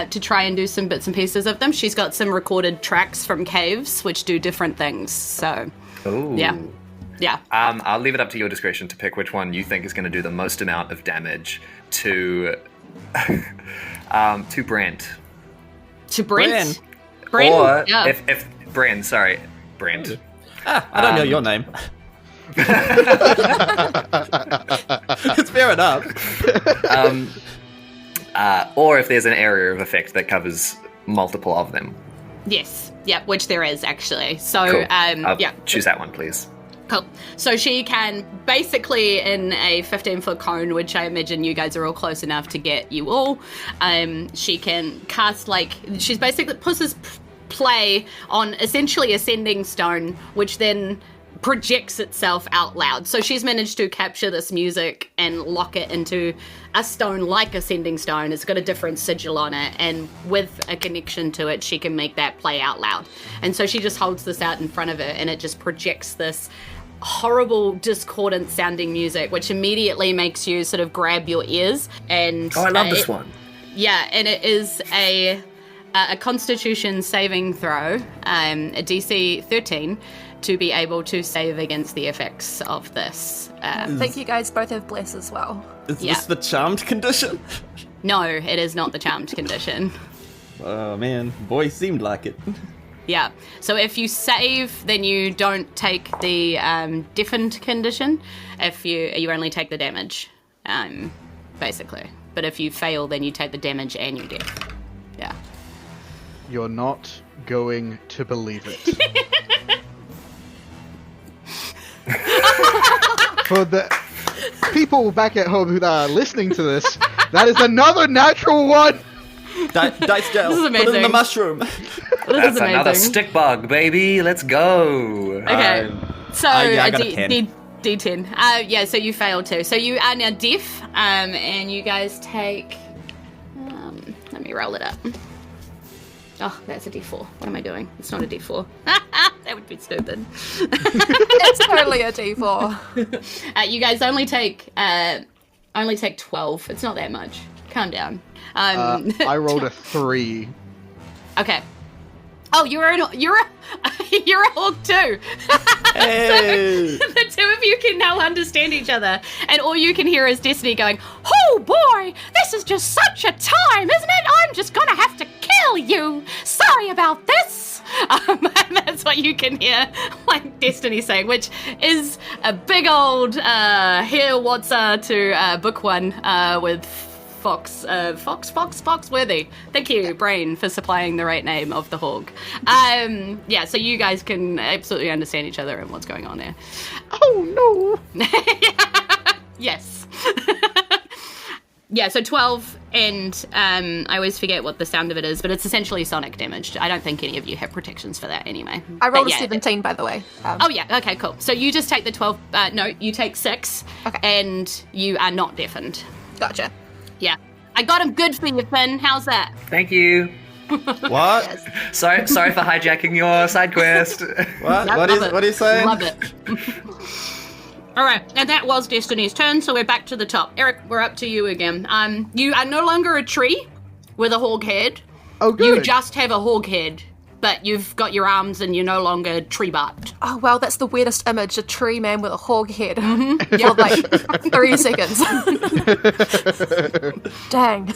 To try and do some bits and pieces of them. She's got some recorded tracks from caves which do different things. So, Ooh. yeah. I'll leave it up to your discretion to pick which one you think is going to do the most amount of damage to Brent. To Brent? Or Yeah. if Brent, sorry, Brent. I don't know your name. It's fair enough. Or if there's an area of effect that covers multiple of them. Yes. Yeah, which there is actually. So, Cool. I'll yeah. choose that one, please. Cool. So she can basically, in a 15-foot cone, which I imagine you guys are all close enough to get you all, she can cast, she's basically pushes play on essentially a sending stone, which then projects itself out loud. So she's managed to capture this music and lock it into a stone like a sending stone. It's got a different sigil on it, and with a connection to it, she can make that play out loud. And so she just holds this out in front of her, and it just projects this horrible, discordant sounding music, which immediately makes you sort of grab your ears. And I love this one. Yeah, and it is a Constitution saving throw, a DC 13, to be able to save against the effects of this. I think you guys both have bless as well. Is this the charmed condition? No, it is not the charmed condition. Oh man, boy seemed like it. Yeah, so if you save, then you don't take the deafened condition. If you only take the damage, basically. But if you fail, then you take the damage and you're deaf. Yeah. You're not going to believe it. For the people back at home who are listening to this, that is another natural one! Dice gel. This is Put it in amazing. the mushroom. This That's is amazing. another stick bug, baby. Let's go. Okay, so I a got a pen. D10. Yeah, so you failed too. So you are now deaf, and you guys take... let me roll it up. Oh, that's a D4. What am I doing? It's not a D4. That would be stupid. It's totally a D4. You guys only take 12. It's not that much. Calm down. I rolled a 3. Okay. Oh, you're a hawk too. Hey. So the two of you can now understand each other, and all you can hear is Destiny going, "Oh boy, this is just such a time, isn't it? I'm just gonna have to kill you. Sorry about this." And that's what you can hear, like Destiny saying, which is a big old here what's to book one with Foxworthy. Thank you, Brain, for supplying the right name of the hawk. Yeah, so you guys can absolutely understand each other and what's going on there. Oh no! Yes. Yeah, so 12, and I always forget what the sound of it is, but it's essentially sonic damage. I don't think any of you have protections for that anyway. I rolled But a 17, by the way. Oh, yeah, okay, cool. So you just take the 12, no, you take 6, Okay. and you are not deafened. Gotcha. Yeah. I got him good for you, Finn. How's that? Thank you. What? Sorry for hijacking your side quest. What? I What love is? it. What are you saying? Love it. All right, and that was Destiny's turn, so we're back to the top. Eric, we're up to you again. You are no longer a tree with a hog head. Oh, good. You just have a hog head. but you've got your arms and you're no longer tree-barked. Oh, wow, that's the weirdest image. A tree man with a hog head. For like 3 seconds. Dang.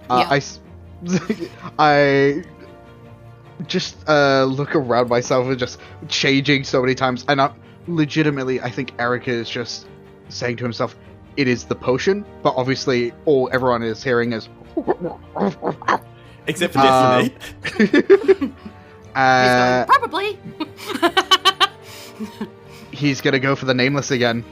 I just look around myself and just changing so many times, and legitimately, I think Erika is just saying to himself, "It is the potion," but obviously, all everyone is hearing is, except for Destiny. Probably. He's gonna go for the nameless again.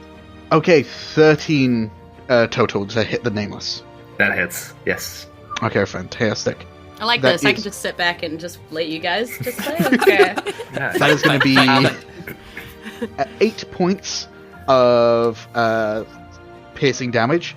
Okay, 13 total to hit the nameless. That hits. Yes. Okay, fantastic. I like That this. I is- can just sit back and just let you guys just play. Okay. Yeah. That is going to be 8 points of piercing damage.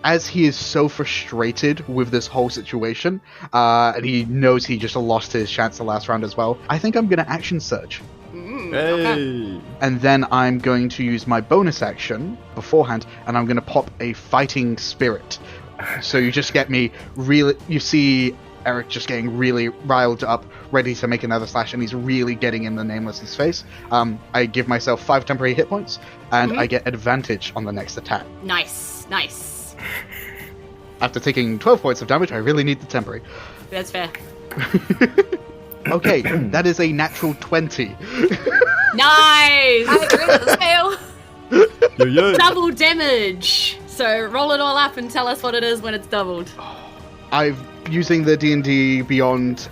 As he is so frustrated with this whole situation, and he knows he just lost his chance the last round as well, I think I'm going to action surge. Hey. And then I'm going to use my bonus action beforehand, and I'm going to pop a fighting spirit. So you just get me really... You see Eric just getting really riled up, ready to make another slash, and he's really getting in the Nameless's face. I give myself 5 temporary hit points, and I get advantage on the next attack. Nice. After taking 12 points of damage, I really need the temporary. That's fair. Okay, that is a natural 20. Nice! I agree with the scale. Yeah. Double damage. So roll it all up and tell us what it is when it's doubled. I'm using the D&D Beyond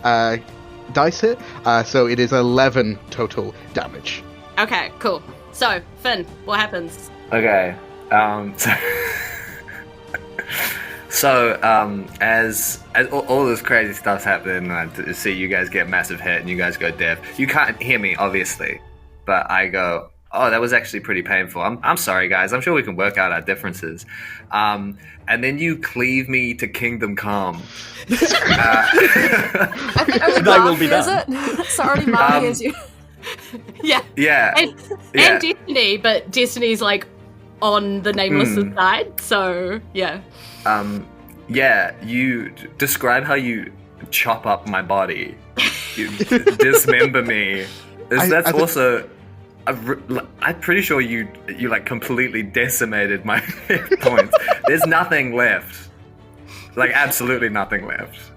dice here, so it is 11 total damage. Okay, cool. So, Finn, what happens? Okay. So, as all this crazy stuff's happening, I see you guys get massive hit and you guys go deaf. You can't hear me, obviously, but I go, "Oh, that was actually pretty painful. I'm sorry, guys. I'm sure we can work out our differences." And then you cleave me to Kingdom Come. I think only That will Mark be hears done. it. So only Mark hears you. Yeah. Yeah. And Destiny, but Destiny's like on the Nameless's side, so yeah. Yeah, you describe how you chop up my body. You dismember me. That's also... I'm pretty sure you like completely decimated my hit points. There's nothing left. Like, absolutely nothing left.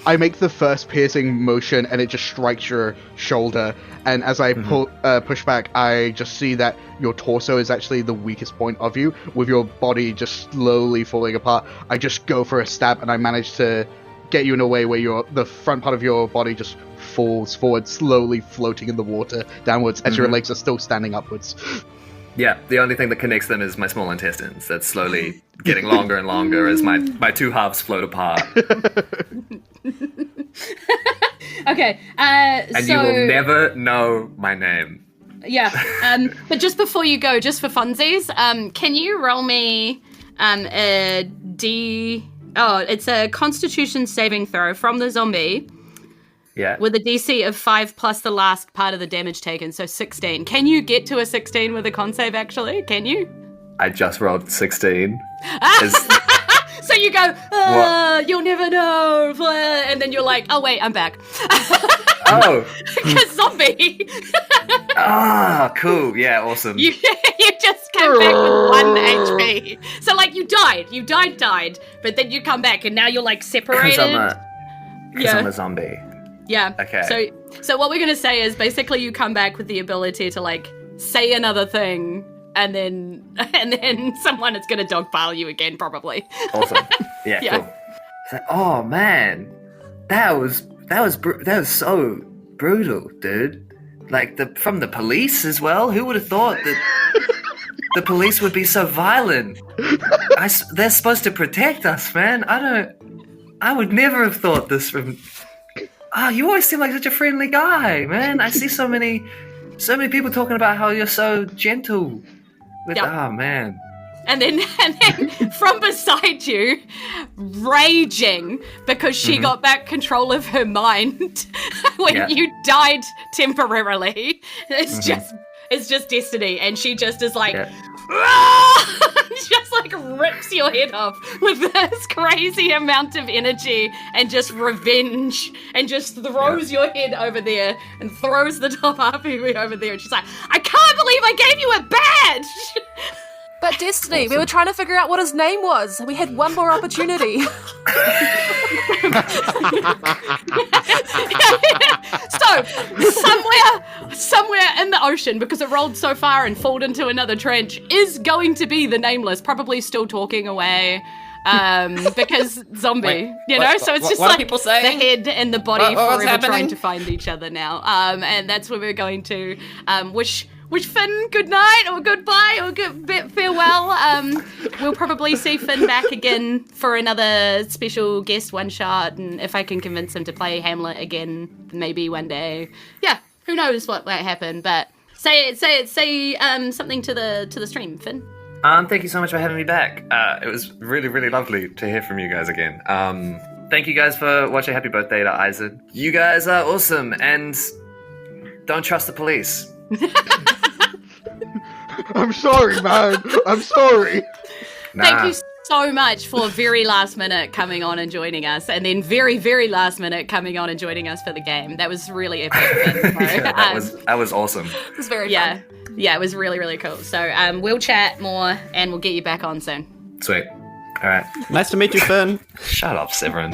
I make the first piercing motion, and it just strikes your shoulder. And as I push back, I just see that your torso is actually the weakest point of you, with your body just slowly falling apart. I just go for a stab, and I manage to get you in a way where the front part of your body just falls forward, slowly floating in the water downwards, as your legs are still standing upwards. Yeah, the only thing that connects them is my small intestines. That's slowly getting longer and longer as my two halves float apart. Okay, And you will never know my name. Yeah, but just before you go, just for funsies, can you roll me a D... Oh, it's a Constitution saving throw from the zombie Yeah. with a DC of 5 plus the last part of the damage taken, so 16. Can you get to a 16 with a con save, actually? Can you? I just rolled 16. So you go, you'll never know, and then you're like, oh wait, I'm back. Oh. Because zombie. Cool. Yeah, awesome. You just came back with 1 HP. So like you died, but then you come back and now you're like separated. Because I'm a zombie. Yeah. Okay. So what we're gonna say is basically you come back with the ability to like say another thing, and then someone is gonna dogpile you again, probably. Awesome. Yeah, Yeah. cool. It's like, oh man, that was so brutal, dude. Like from the police as well. Who would have thought that the police would be so violent? They're supposed to protect us, man. I would never have thought this from. You always seem like such a friendly guy, man. I see so many people talking about how you're so gentle. Oh man. And then from beside you, raging because she got back control of her mind when you died temporarily. It's just Destiny, and she just is like, just like rips your head off with this crazy amount of energy and just revenge, and just throws your head over there and throws the top half of you over there. And she's like, I can't believe I gave you a badge. But Destiny, we were trying to figure out what his name was. We had one more opportunity. So, somewhere in the ocean, because it rolled so far and falled into another trench, is going to be the Nameless, probably still talking away. Because zombie, Wait, you know? what- So it's what- just what are like people saying? the head and the body What's forever happening? trying to find each other now. And that's where we're going to wish Finn good night or goodbye or farewell. We'll probably see Finn back again for another special guest one shot, and if I can convince him to play Hamlet again, maybe one day. Yeah, who knows what might happen? But say something to the stream, Finn. Thank you so much for having me back. It was really, really lovely to hear from you guys again. Thank you guys for watching Happy Birthday to Isen. You guys are awesome, and don't trust the police. I'm sorry, man. I'm sorry. Thank you so much for very last minute coming on and joining us, and then very, very last minute coming on and joining us for the game. That was really epic. Finn. Yeah, that was awesome. It was very Yeah, fun. yeah, it was really, really cool. So we'll chat more and we'll get you back on soon. Sweet. All right. Nice to meet you, Finn. Shut up, Severin.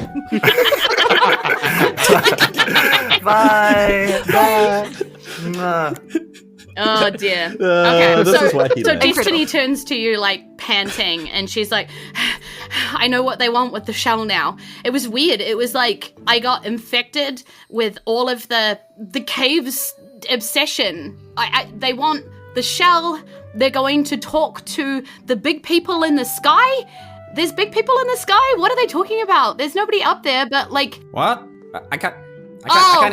Bye. Bye. Oh dear. Okay, this so, is why he so left. Destiny turns to you like panting, and she's like, I know what they want with the shell now. It was weird. It was like I got infected with all of the cave's obsession. They want the shell. They're going to talk to the big people in the sky. There's big people in the sky? What are they talking about? There's nobody up there, but like... What? I can't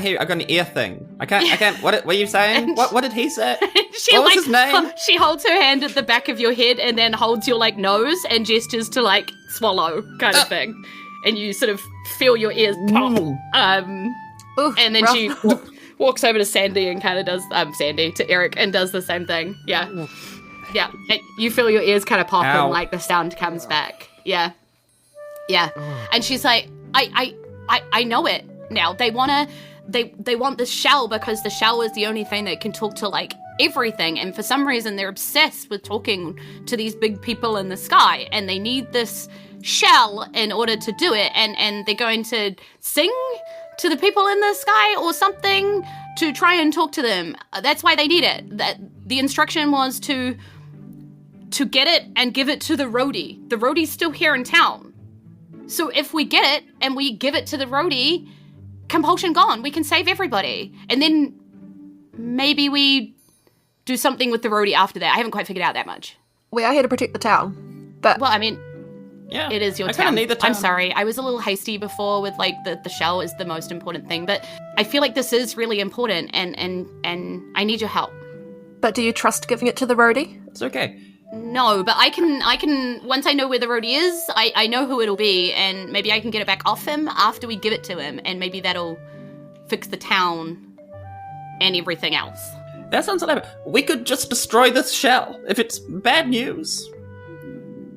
hear you. I've got an ear thing. I can't. What are you saying? What did he say? She What was like his name? she holds her hand at the back of your head and then holds your like nose and gestures to like swallow kind of thing, and you sort of feel your ears pop. Ooh, And then rough. she walks over to Sandy and kind of does to Eric and does the same thing. Yeah, yeah. And you feel your ears kind of pop Ow. and like the sound comes back. Yeah, yeah. And she's like, I know it now. They want this shell because the shell is the only thing that can talk to like everything, and for some reason they're obsessed with talking to these big people in the sky, and they need this shell in order to do it, and they're going to sing to the people in the sky or something to try and talk to them. That's why they need it. That the instruction was to get it and give it to the roadie. The roadie's still here in town. So if we get it and we give it to the roadie, compulsion gone. We can save everybody. And then maybe we do something with the roadie after that. I haven't quite figured out that much. We are here to protect the town. But Well, I mean, Yeah, it is your I kinda town. need the town. I'm sorry. I was a little hasty before with like the shell is the most important thing, but I feel like this is really important, and I need your help. do you trust giving it to the roadie? It's okay. No, but I can once I know where the roadie is, I know who it'll be, and maybe I can get it back off him after we give it to him, and maybe that'll fix the town and everything else. That sounds like we could just destroy this shell. If it's bad news,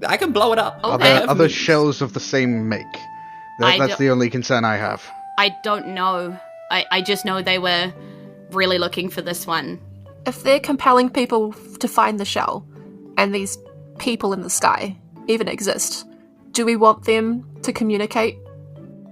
I can blow it up. Okay. Other shells of the same make. I That's don't- the only concern I have. I don't know. I just know they were really looking for this one. If they're compelling people to find the shell, and these people in the sky even exist, do we want them to communicate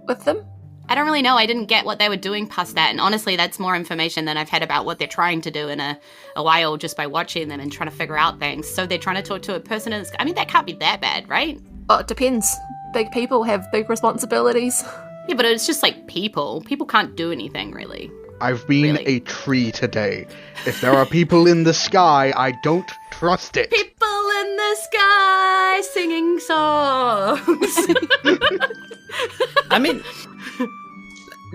with them? I don't really know. I didn't get what they were doing past that, and honestly, that's more information than I've had about what they're trying to do in a while just by watching them and trying to figure out things. So they're trying to talk to a person in the sky. I mean, that can't be that bad, right? Well, it depends. Big people have big responsibilities. Yeah, but it's just like people. People can't do anything, really. I've been Really? a tree today. If there are people in the sky, I don't trust it. People in the sky singing songs. I mean,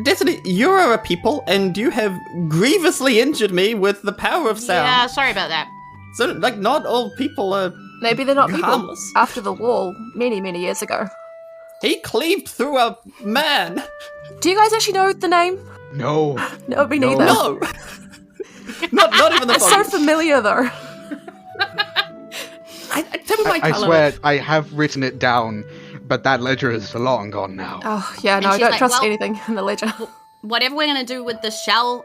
Destiny, you are a people, and you have grievously injured me with the power of sound. Yeah, sorry about that. So, like, not all people are. Maybe they're not people. Harmless. After the wall, many, many years ago. He cleaved through a man. Do you guys actually know the name? No. No, me No. neither. No. not even the It's so phone. familiar, though. Tell me I swear, I have written it down, but that ledger is long gone now. Oh, yeah, no, And I she's don't like, trust well- anything in the ledger. Whatever we're going to do with the shell,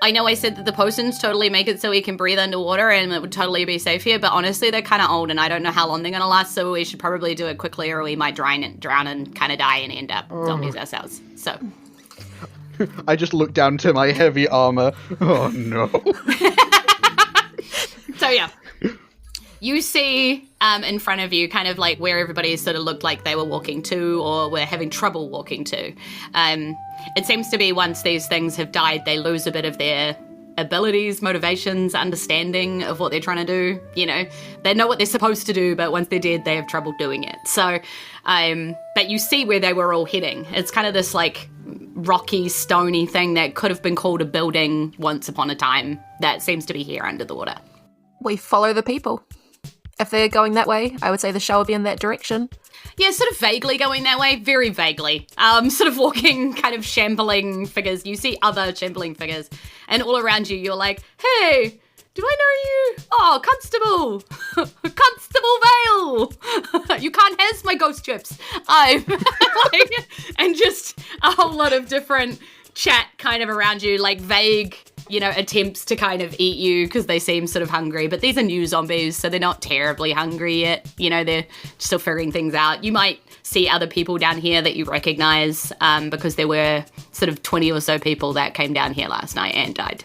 I know I said that the potions totally make it so we can breathe underwater and it would totally be safe here, but honestly, they're kind of old and I don't know how long they're going to last, so we should probably do it quickly or we might drown and kind of die and end up zombies ourselves. So... I just look down to my heavy armor. Oh no. So yeah, you see in front of you kind of like where everybody sort of looked like they were walking to or were having trouble walking to. It seems to be once these things have died, they lose a bit of their abilities, motivations, understanding of what they're trying to do. You know, they know what they're supposed to do, but once they're dead, they have trouble doing it. So, but you see where they were all heading. It's kind of this like rocky, stony thing that could have been called a building once upon a time that seems to be here under the water. We follow the people. If they're going that way, I would say the show would be in that direction. Yeah, sort of vaguely going that way, very vaguely. Sort of walking, kind of shambling figures. You see other shambling figures, and all around you, you're like, hey, do I know you? Oh, Constable! Constable Vale! You can't has my ghost chips. And just a whole lot of different chat kind of around you, like vague, you know, attempts to kind of eat you because they seem sort of hungry. But these are new zombies, so they're not terribly hungry yet. You know, they're still figuring things out. You might see other people down here that you recognize because there were sort of 20 or so people that came down here last night and died.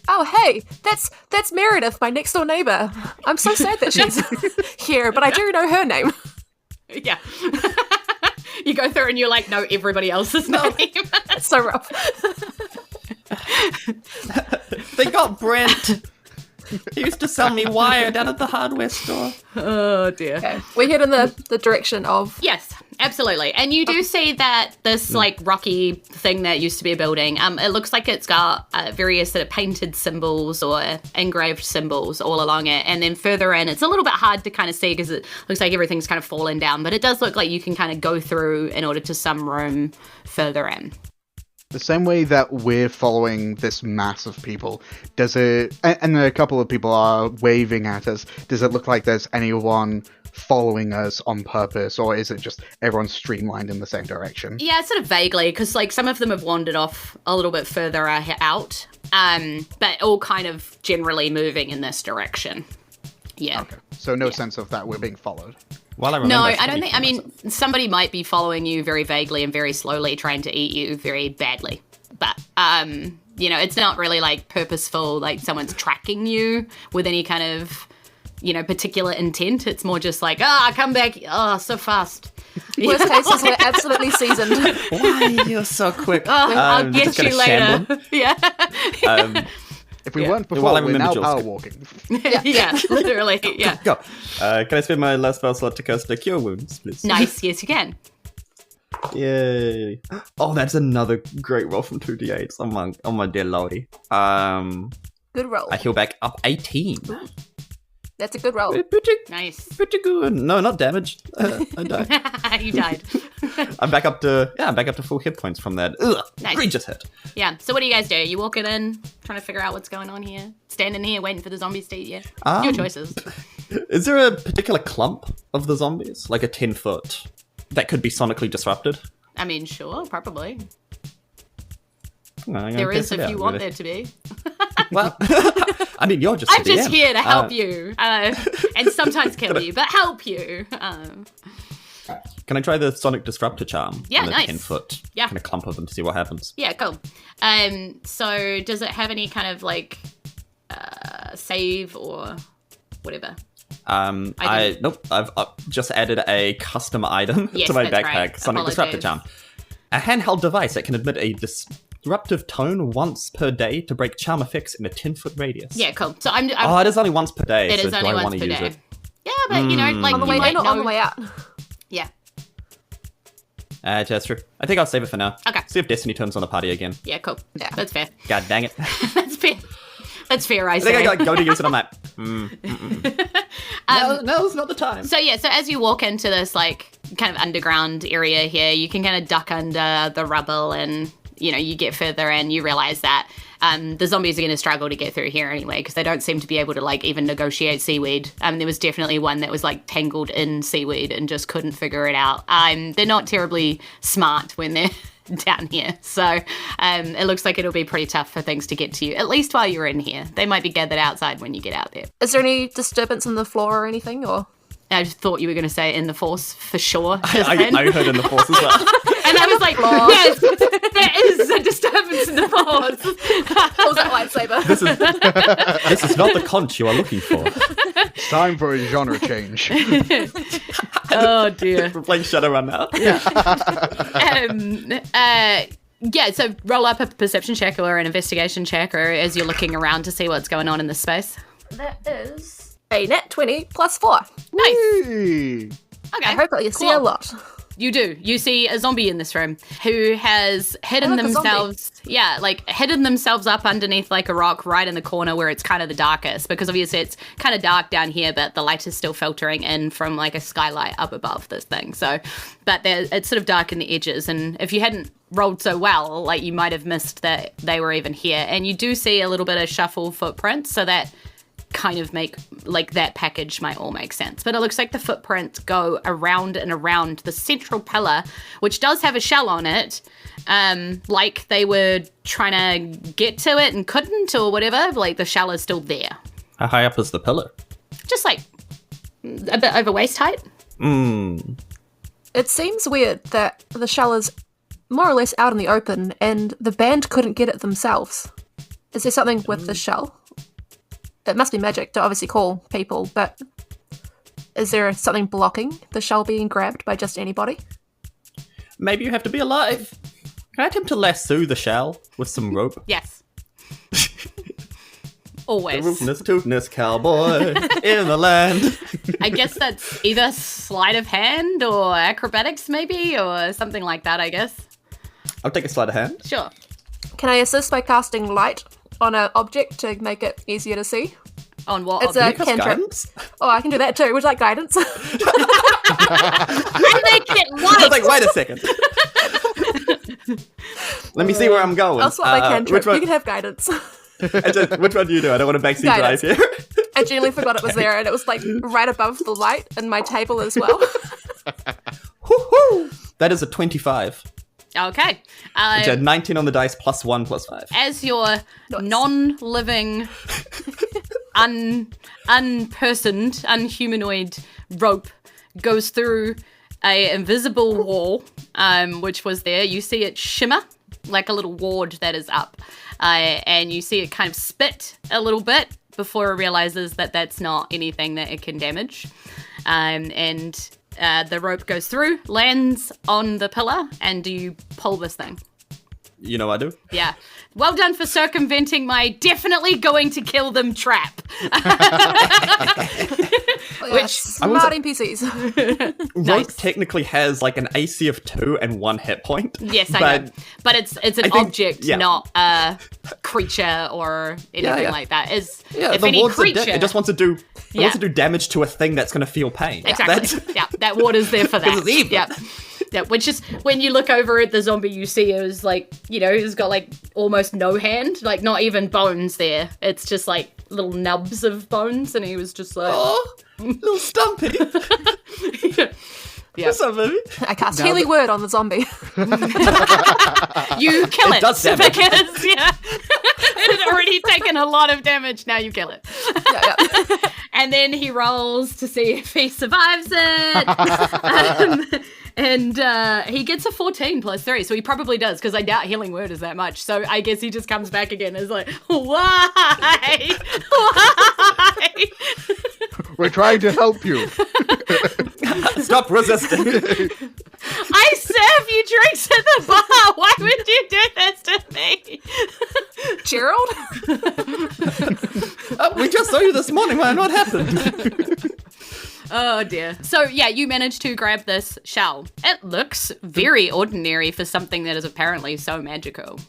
Oh, hey, that's Meredith, my next door neighbour. I'm so sad that she's here, but I do know her name. Yeah. You go through and you're like, no, everybody else's name. It's so rough. They got Brent. He used to sell me wire down at the hardware store. Oh, dear. Okay, we head in the direction of... Yes, absolutely. And you do see that this, like, rocky thing that used to be a building, it looks like it's got various sort of painted symbols or engraved symbols all along it. And then further in, it's a little bit hard to kind of see because it looks like everything's kind of fallen down. But it does look like you can kind of go through in order to some room further in. The same way that we're following this mass of people, does it, and a couple of people are waving at us, does it look like there's anyone following us on purpose, or is it just everyone streamlined in the same direction? Yeah, sort of vaguely, because like some of them have wandered off a little bit further out, but all kind of generally moving in this direction. Yeah. Okay, so no sense of that we're being followed. Well, No, I don't think. I mean, somebody might be following you very vaguely and very slowly, trying to eat you very badly. But you know, it's not really like purposeful. Like someone's tracking you with any kind of, you know, particular intent. It's more just like, come back, so fast. Worst cases, we're absolutely seasoned. Why are you so quick? I'll get you later. Yeah. If we weren't before, While I we're now remember power Jules. walking. Yeah, literally. Yeah. Go. Can I spend my last spell slot to cast a Cure Wounds, please? Nice. Yes, you can. Yay. Oh, that's another great roll from 2d8s. Oh my dear lordy. Good roll. I heal back up 18. That's a good roll. Nice. Pretty good. No, not damaged. I died. You died. I'm back up to full hit points from that. Nice. Egregious hit. Yeah. So what do you guys do? You walking in, trying to figure out what's going on here? Standing here waiting for the zombies to eat you? Your choices. Is there a particular clump of the zombies? Like a 10-foot that could be sonically disrupted? I mean, sure, probably. No, There is if you want there to be. Well, I mean, you're just I'm the just DM. here to help you. And sometimes kill you, but help you. Can I try the Sonic Disruptor Charm? Yeah, on a nice. 10-foot Yeah. kind of clump of them to see what happens. Yeah, cool. So does it have any kind of like save or whatever? Nope. I've just added a custom item Yes, to my that's backpack. right. Sonic Disruptor Charm. A handheld device that can emit a disruptive tone once per day to break charm effects in a 10-foot radius. Yeah, cool. So I'm Oh, it is only once per day. it so is do only I once want per to use day. it? Yeah, but you know, like On the you way might in or know. on the way out? Yeah. That's true. I think I'll save it for now. Okay. See if Destiny turns on the party again. Yeah, cool. Yeah. That's fair. God dang it. That's fair. That's fair, I I think say. I like, go to use it. I'm like, now's not the time. So yeah, so as you walk into this like kind of underground area here, you can kind of duck under the rubble and you get further in, you realize that the zombies are going to struggle to get through here anyway, because they don't seem to be able to like even negotiate seaweed. There was definitely one that was like tangled in seaweed and just couldn't figure it out. They're not terribly smart when they're down here, so it looks like it'll be pretty tough for things to get to you, at least while you're in here. They might be gathered outside when you get out there. Is there any disturbance in the floor or anything, or? I just thought you were going to say in the force for sure. I heard in the force as well. And I was like, yes, there is a disturbance in the force. Pulls that lightsaber. This is not the conch you are looking for. It's time for a genre change. Oh dear. We're playing Shadowrun now. Yeah, so roll up a perception check or an investigation check, or as you're looking around to see what's going on in this space. That is a nat 20 plus 4. Nice. Hey. Okay. I hope that you see a lot. You do. You see a zombie in this room who has hidden themselves. Yeah, like hidden themselves up underneath like a rock right in the corner where it's kind of the darkest, because obviously it's kind of dark down here, but the light is still filtering in from like a skylight up above this thing. So, but it's sort of dark in the edges. And if you hadn't rolled so well, like you might have missed that they were even here. And you do see a little bit of shuffle footprints, so that kind of make like that package might all make sense. But it looks like the footprints go around and around the central pillar, which does have a shell on it, like they were trying to get to it and couldn't, or whatever. Like the shell is still there. How high up is the pillar? Just like a bit over waist height. It seems weird that the shell is more or less out in the open and the band couldn't get it themselves. Is there something with the shell? It must be magic to obviously call people, but is there something blocking the shell being grabbed by just anybody? Maybe you have to be alive. Can I attempt to lasso the shell with some rope? Yes. Always. The rootinest, tootinest cowboy in the land. I guess that's either sleight of hand or acrobatics, maybe, or something like that, I guess. I'll take a sleight of hand. Sure. Can I assist by casting light on an object to make it easier to see? On what? It's a Cast cantrip. guidance? Oh, I can do that too. Would you like guidance? I make it I was like, wait a second. Let me see where I'm going. I'll swap my cantrip. Which one, You can have guidance. Which one do you do? I don't want to backseat drive Guidance. here. I genuinely forgot it was there, and it was like right above the light and my table as well. Woo-hoo! That is a 25. Okay. Which had 19 on the dice plus 1 plus 5. As your non-living, unpersoned, unhumanoid rope goes through a invisible wall, which was there, you see it shimmer like a little ward that is up. And you see it kind of spit a little bit before it realizes that that's not anything that it can damage. The rope goes through, lands on the pillar, and do you pull this thing? You know I do. Yeah. Well done for circumventing my definitely going to kill them trap. Which smart NPCs. Rope technically has like an AC of 2 and 1 hit point. Yes, I know. But it's an object, not a creature or anything like that. If the any ward's creature, it just wants to do wants to do damage to a thing that's going to feel pain. exactly. Yeah, that ward is there for that. It's evil. Yeah. Yeah, which is when you look over at the zombie, you see it was like, he's got like almost no hand, like not even bones there. It's just like little nubs of bones, and he was just like, Oh, little Stumpy. Yeah. What's up, baby? I cast healing word on the zombie. You kill it. does damage. Because, it had already taken a lot of damage. Now you kill it. Yeah. And then he rolls to see if he survives it. And he gets a 14 plus 3, so he probably does, because I doubt healing word is that much. So I guess he just comes back again and is like, why? Why? We're trying to help you. Stop resisting. I serve you drinks at the bar. Why would you do this to me? Gerald? We just saw you this morning, man. What happened? Oh dear. So yeah, you managed to grab this shell. It looks very ordinary for something that is apparently so magical.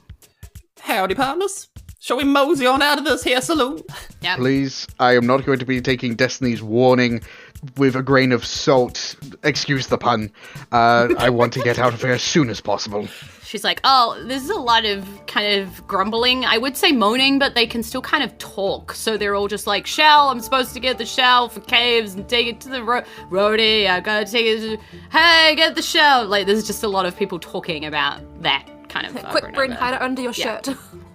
Howdy, partners. Shall we mosey on out of this here saloon? Yep. Please, I am not going to be taking Destiny's warning with a grain of salt. Excuse the pun. I want to get out of here as soon as possible. She's like, oh, there's a lot of kind of grumbling. I would say moaning, but they can still kind of talk. So they're all just like, shell, I'm supposed to get the shell for caves and take it to the roadie. I gotta take it. Hey, get the shell. Like, there's just a lot of people talking about that kind of. Quick, Bryn, hide it under your shirt.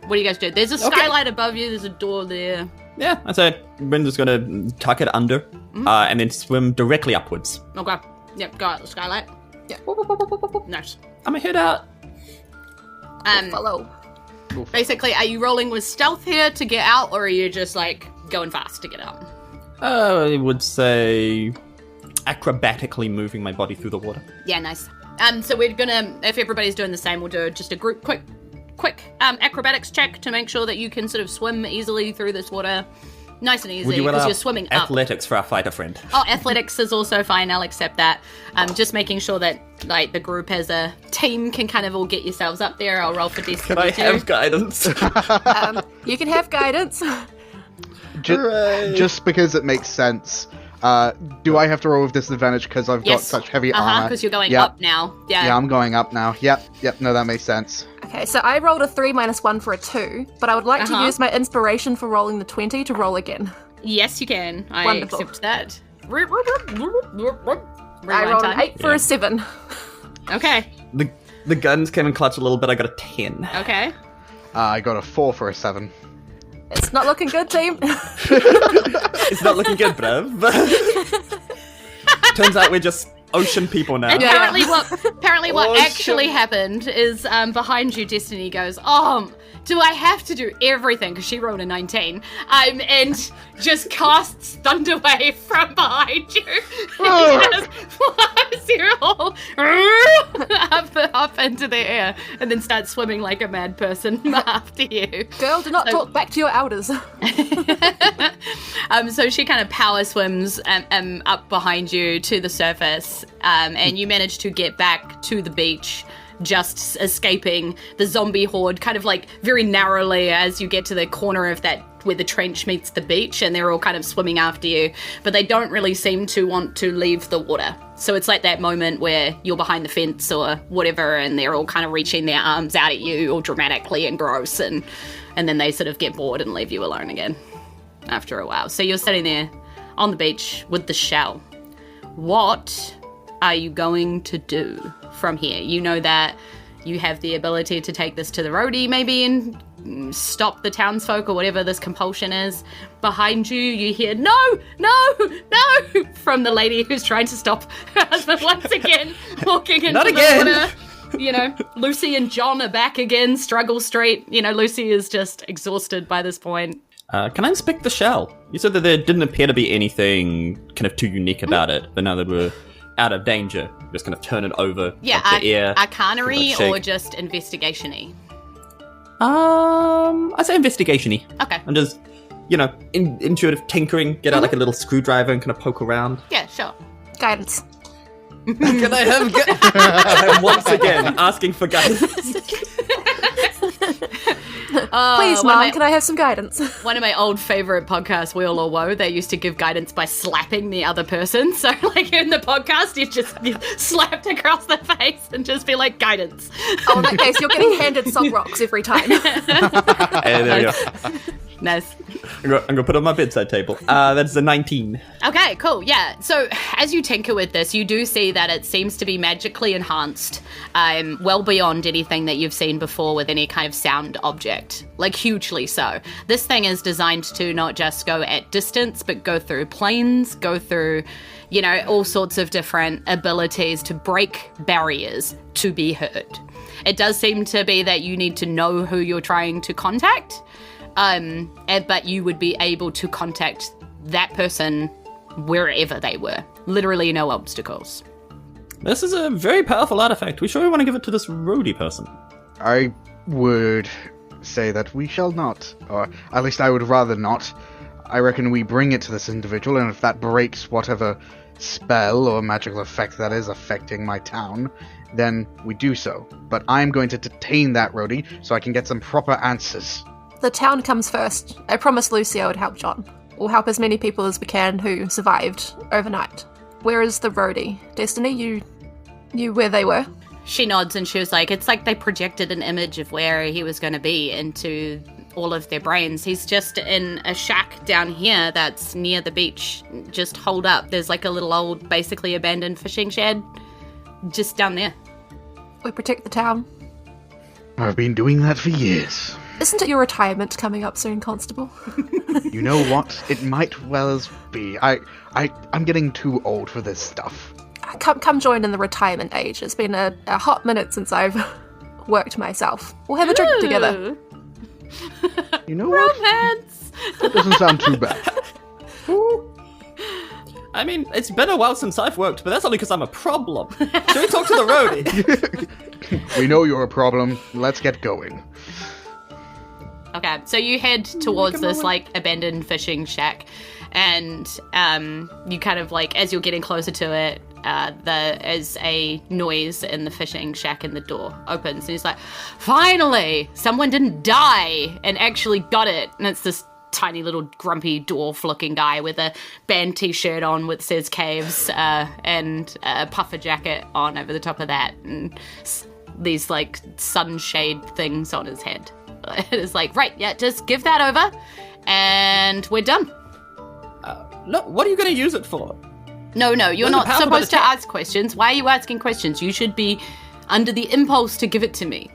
What do you guys do? There's a skylight above you. There's a door there. Yeah, I'd say Brenda's gonna tuck it under and then swim directly upwards. Okay. Yep, go out the skylight. Yeah. Nice. I'm gonna head out. Follow. Basically, are you rolling with stealth here to get out, or are you just, like, going fast to get out? I would say acrobatically moving my body through the water. Yeah, nice. So we're gonna, if everybody's doing the same, we'll do just a group quick acrobatics check to make sure that you can sort of swim easily through this water. Nice and easy, because you're swimming up. Athletics for our fighter friend. Oh, athletics is also fine. I'll accept that. Just making sure that, like, the group as a team can kind of all get yourselves up there. I'll roll for destiny. Can I have guidance? You can have guidance. Just because it makes sense. Do I have to roll with disadvantage because I've got such heavy armor? Because you're going up now. Yeah, I'm going up now. Yep, no, that makes sense. Okay, so I rolled a 3 - 1 for a 2, but I would like to use my inspiration for rolling the 20 to roll again. Yes, you can. I Wonderful. accept that. I rolled an 8 for a 7. Okay. The guns came in clutch a little bit. I got a 10. Okay. I got a 4 for a 7. It's not looking good, team. It's not looking good, bruv. Turns out we're just ocean people now. Apparently what actually happened is behind you, Destiny goes, do I have to do everything? Because she rolled a 19. And just casts Thunderwave from behind you. And just flies you all up into the air and then starts swimming like a mad person after you. Girl, do not talk back to your elders. So she kind of power swims up behind you to the surface, and you manage to get back to the beach, just escaping the zombie horde kind of like very narrowly as you get to the corner of that where the trench meets the beach, and they're all kind of swimming after you, but they don't really seem to want to leave the water. So it's like that moment where you're behind the fence or whatever, and they're all kind of reaching their arms out at you all dramatically and gross, and then they sort of get bored and leave you alone again after a while. So you're sitting there on the beach with the shell. What are you going to do from here? You know that you have the ability to take this to the roadie maybe and stop the townsfolk or whatever this compulsion is. Behind you, you hear, no, from the lady who's trying to stop her husband once again, walking into the water. You know, Lucy and John are back again, Struggle Street. You know, Lucy is just exhausted by this point. Can I inspect the shell? You said that there didn't appear to be anything kind of too unique about it, but now that we're out of danger, just kind of turn it over. Yeah, up the air, arcanery or just investigation-y? I'd say investigation-y. Okay. I'm just, intuitive tinkering, get out like a little screwdriver and kind of poke around. Yeah, sure. Guidance. Can I have I'm once again asking for guidance. Please, Mom, can I have some guidance? One of my old favourite podcasts, Wheel or Woe, they used to give guidance by slapping the other person. So, like, in the podcast, you slapped across the face and just be like, guidance. Oh, in that case, you're getting handed salt rocks every time. Hey, there we go. Nice. I'm going to put it on my bedside table. That's a 19. Okay, cool, yeah. So as you tinker with this, you do see that it seems to be magically enhanced, well beyond anything that you've seen before with any kind of sound object, like hugely so. This thing is designed to not just go at distance, but go through planes, go through, all sorts of different abilities to break barriers to be heard. It does seem to be that you need to know who you're trying to contact, but you would be able to contact that person wherever they were. Literally no obstacles. This is a very powerful artifact. We sure want to give it to this roadie person. I would say that we shall not. Or at least I would rather not. I reckon we bring it to this individual, and if that breaks whatever spell or magical effect that is affecting my town, then we do so. But I'm going to detain that roadie so I can get some proper answers. The town comes first. I promised Lucio would help John. We'll help as many people as we can who survived overnight. Where is the roadie? Destiny, you knew where they were? She nods and she was like, it's like they projected an image of where he was going to be into all of their brains. He's just in a shack down here that's near the beach. Just hold up. There's like a little old, basically abandoned fishing shed just down there. We protect the town. I've been doing that for years. Isn't it your retirement coming up soon, Constable? You know what? It might well as be. I'm getting too old for this stuff. Come join in the retirement age. It's been a hot minute since I've worked myself. We'll have a drink together. You know what? Romance! That doesn't sound too bad. I mean, it's been a while since I've worked, but that's only because I'm a problem. Should we talk to the roadie? We know you're a problem. Let's get going. Okay, so you head towards this, like, abandoned fishing shack, and you kind of, like, as you're getting closer to it, there is a noise in the fishing shack and the door opens, and he's like, finally! Someone didn't die and actually got it! And it's this tiny little grumpy dwarf-looking guy with a band t-shirt on that says Caaaaaaaves, and a puffer jacket on over the top of that, and these, like, sunshade things on his head. It's like, right, yeah, just give that over, and we're done. Look, what are you going to use it for? No, you're There's not a power supposed to attack. ask questions. Why are you asking questions? You should be under the impulse to give it to me.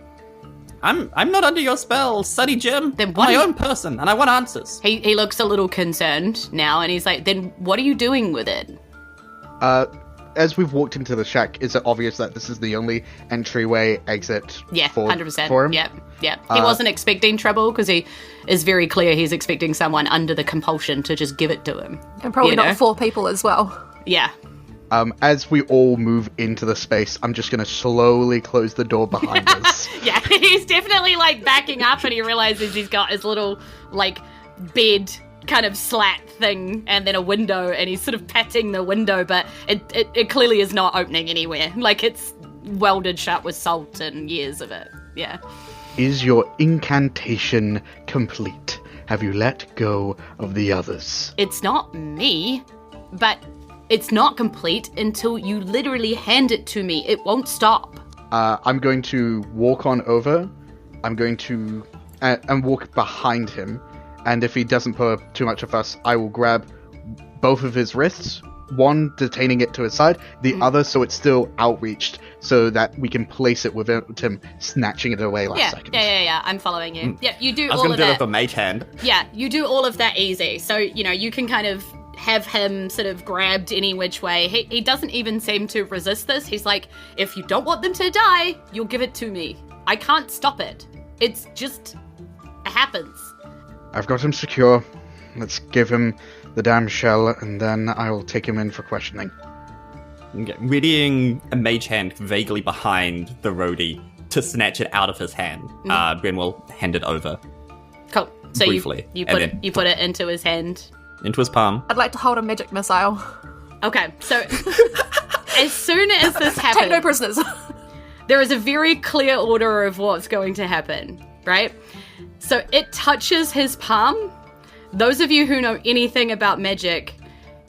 I'm not under your spell, Sunny Jim. Then I'm what my are you- own person, and I want answers. He looks a little concerned now, and he's like, then what are you doing with it? As we've walked into the shack, is it obvious that this is the only entryway exit Yeah, for 100%. him? Yep. He wasn't expecting trouble because he is very clear he's expecting someone under the compulsion to just give it to him. And probably You know? not 4 people as well. Yeah. As we all move into the space, I'm just going to slowly close the door behind us. Yeah, he's definitely, like, backing up, and he realizes he's got his little, like, bed kind of slat thing and then a window, and he's sort of patting the window, but it clearly is not opening anywhere. Like, it's welded shut with salt and years of it. Yeah. Is your incantation complete? Have you let go of the others? It's not me, but it's not complete until you literally hand it to me. It won't stop. I'm going to walk on over. I'm going to and walk behind him. And if he doesn't put up too much of us, I will grab both of his wrists, one detaining it to his side, the other so it's still outreached, so that we can place it without him snatching it away last second. Yeah. I'm following you. Yeah, you do I was all going of to do it that. with a mage hand. Yeah, you do all of that easy. So, you know, you can kind of have him sort of grabbed any which way. He doesn't even seem to resist this. He's like, if you don't want them to die, you'll give it to me. I can't stop it. It's just happens. I've got him secure. Let's give him the damn shell, and then I will take him in for questioning. Okay, readying a mage hand vaguely behind the roadie to snatch it out of his hand. Bryn will hand it over Cool. So Briefly, you and put then- you put it into his hand. into his palm. I'd like to hold a magic missile. Okay, so as soon as this Take happens, no prisoners. there is a very clear order of what's going to happen, right? So it touches his palm. Those of you who know anything about magic,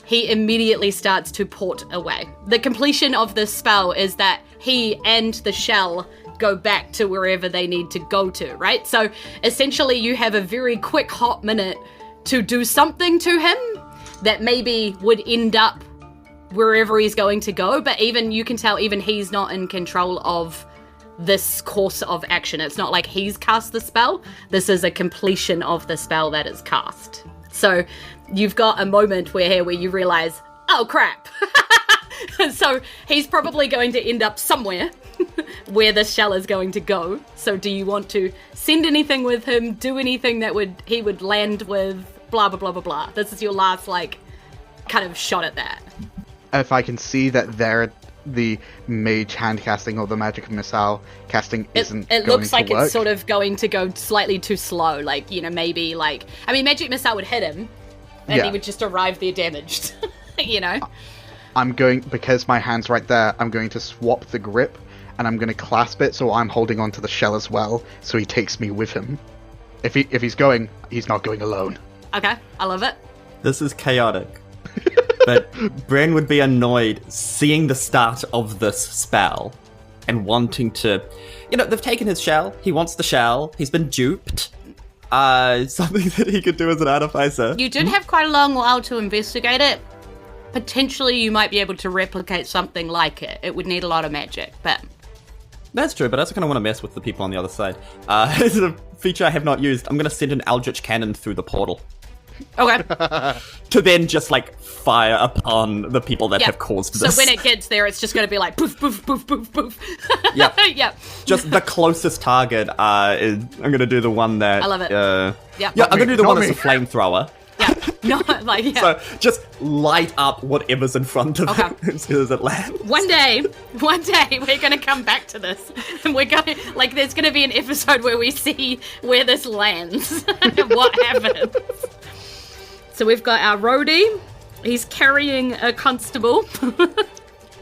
he immediately starts to port away. The completion of this spell is that he and the shell go back to wherever they need to go to, right? So essentially you have a very quick hot minute to do something to him that maybe would end up wherever he's going to go, but even you can tell even he's not in control of this course of action. It's not like he's cast the spell. This is a completion of the spell that is cast. So you've got a moment where you realize, oh crap. So he's probably going to end up somewhere where the shell is going to go. So do you want to send anything with him, do anything that he would land with, blah, blah, blah, blah, blah. This is your last, like, kind of shot at that. If I can see that the mage hand casting or the magic missile casting isn't It going looks to like work. it's sort of going to go slightly too slow. Like, you know, maybe like... I mean, Magic Missile would hit him, and Yeah. he would just arrive there damaged. You know? I'm going, because my hand's right there, I'm going to swap the grip, and I'm going to clasp it so I'm holding onto the shell as well, so he takes me with him. If he's going, he's not going alone. Okay, I love it. This is chaotic. But Bren would be annoyed seeing the start of this spell and wanting to... they've taken his shell. He wants the shell. He's been duped. Something that he could do as an artificer. You did have quite a long while to investigate it. Potentially you might be able to replicate something like it. It would need a lot of magic, but... That's true, but I also kind of want to mess with the people on the other side. This is a feature I have not used. I'm going to send an Eldritch Cannon through the portal. Okay. To then just, fire upon the people that have caused this. So when it gets there, it's just going to be poof, poof, poof, poof, poof. Yep. Yep. Just the closest target is... I'm going to do the one that... I love it. Yeah, I'm going to do the Not one me. that's a flamethrower. Yeah. No, yeah. So just light up whatever's in front of it as soon as it lands. One day, we're going to come back to this. And we're going to, there's going to be an episode where we see where this lands. What happens. So we've got our roadie. He's carrying a constable.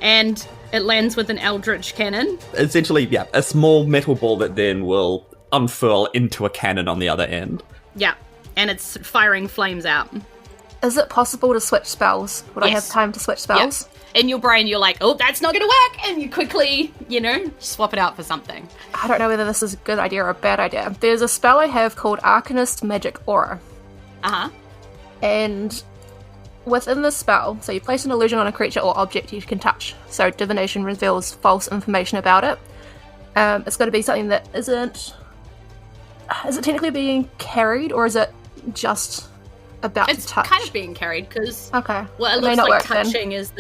And it lands with an Eldritch Cannon. Essentially, a small metal ball that then will unfurl into a cannon on the other end. Yeah. And it's firing flames out. Is it possible to switch spells? Would I have time to switch spells? Yep. In your brain, you're like, oh, that's not going to work. And you quickly, swap it out for something. I don't know whether this is a good idea or a bad idea. There's a spell I have called Arcanist Magic Aura. Uh-huh. And within the spell, so you place an illusion on a creature or object you can touch. So divination reveals false information about it. It's got to be something that isn't... Is it technically being carried, or is it just about It's to touch? kind of being carried, because... Okay. Well, it may looks not like work then. touching is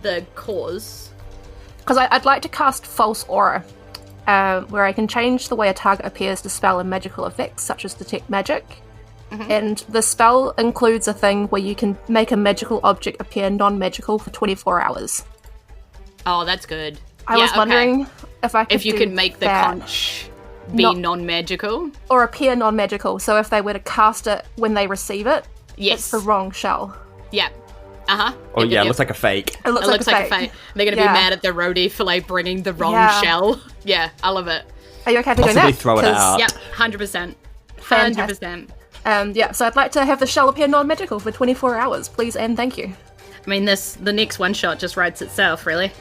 the cause. Because I'd like to cast False Aura, where I can change the way a target appears to spell and magical effects, such as detect magic. Mm-hmm. And the spell includes a thing where you can make a magical object appear non-magical for 24 hours. Oh, that's good. I was wondering if I could If you do can make the that. conch be non-magical. Or appear non-magical, so if they were to cast it when they receive it, Yes. it's the wrong shell. Yeah. Uh-huh. Oh, Yep, yeah, yep, it looks like a fake. It looks It like looks a like fake. a fake. They're going to be mad at the roadie for bringing the wrong shell. Yeah, I love it. Are you okay for doing Possibly that? throw it 'Cause- out. Yep, 100%. Fantastic. 100%. So I'd like to have the shell appear non-magical for 24 hours, please and thank you. I mean, the next one shot just writes itself, really.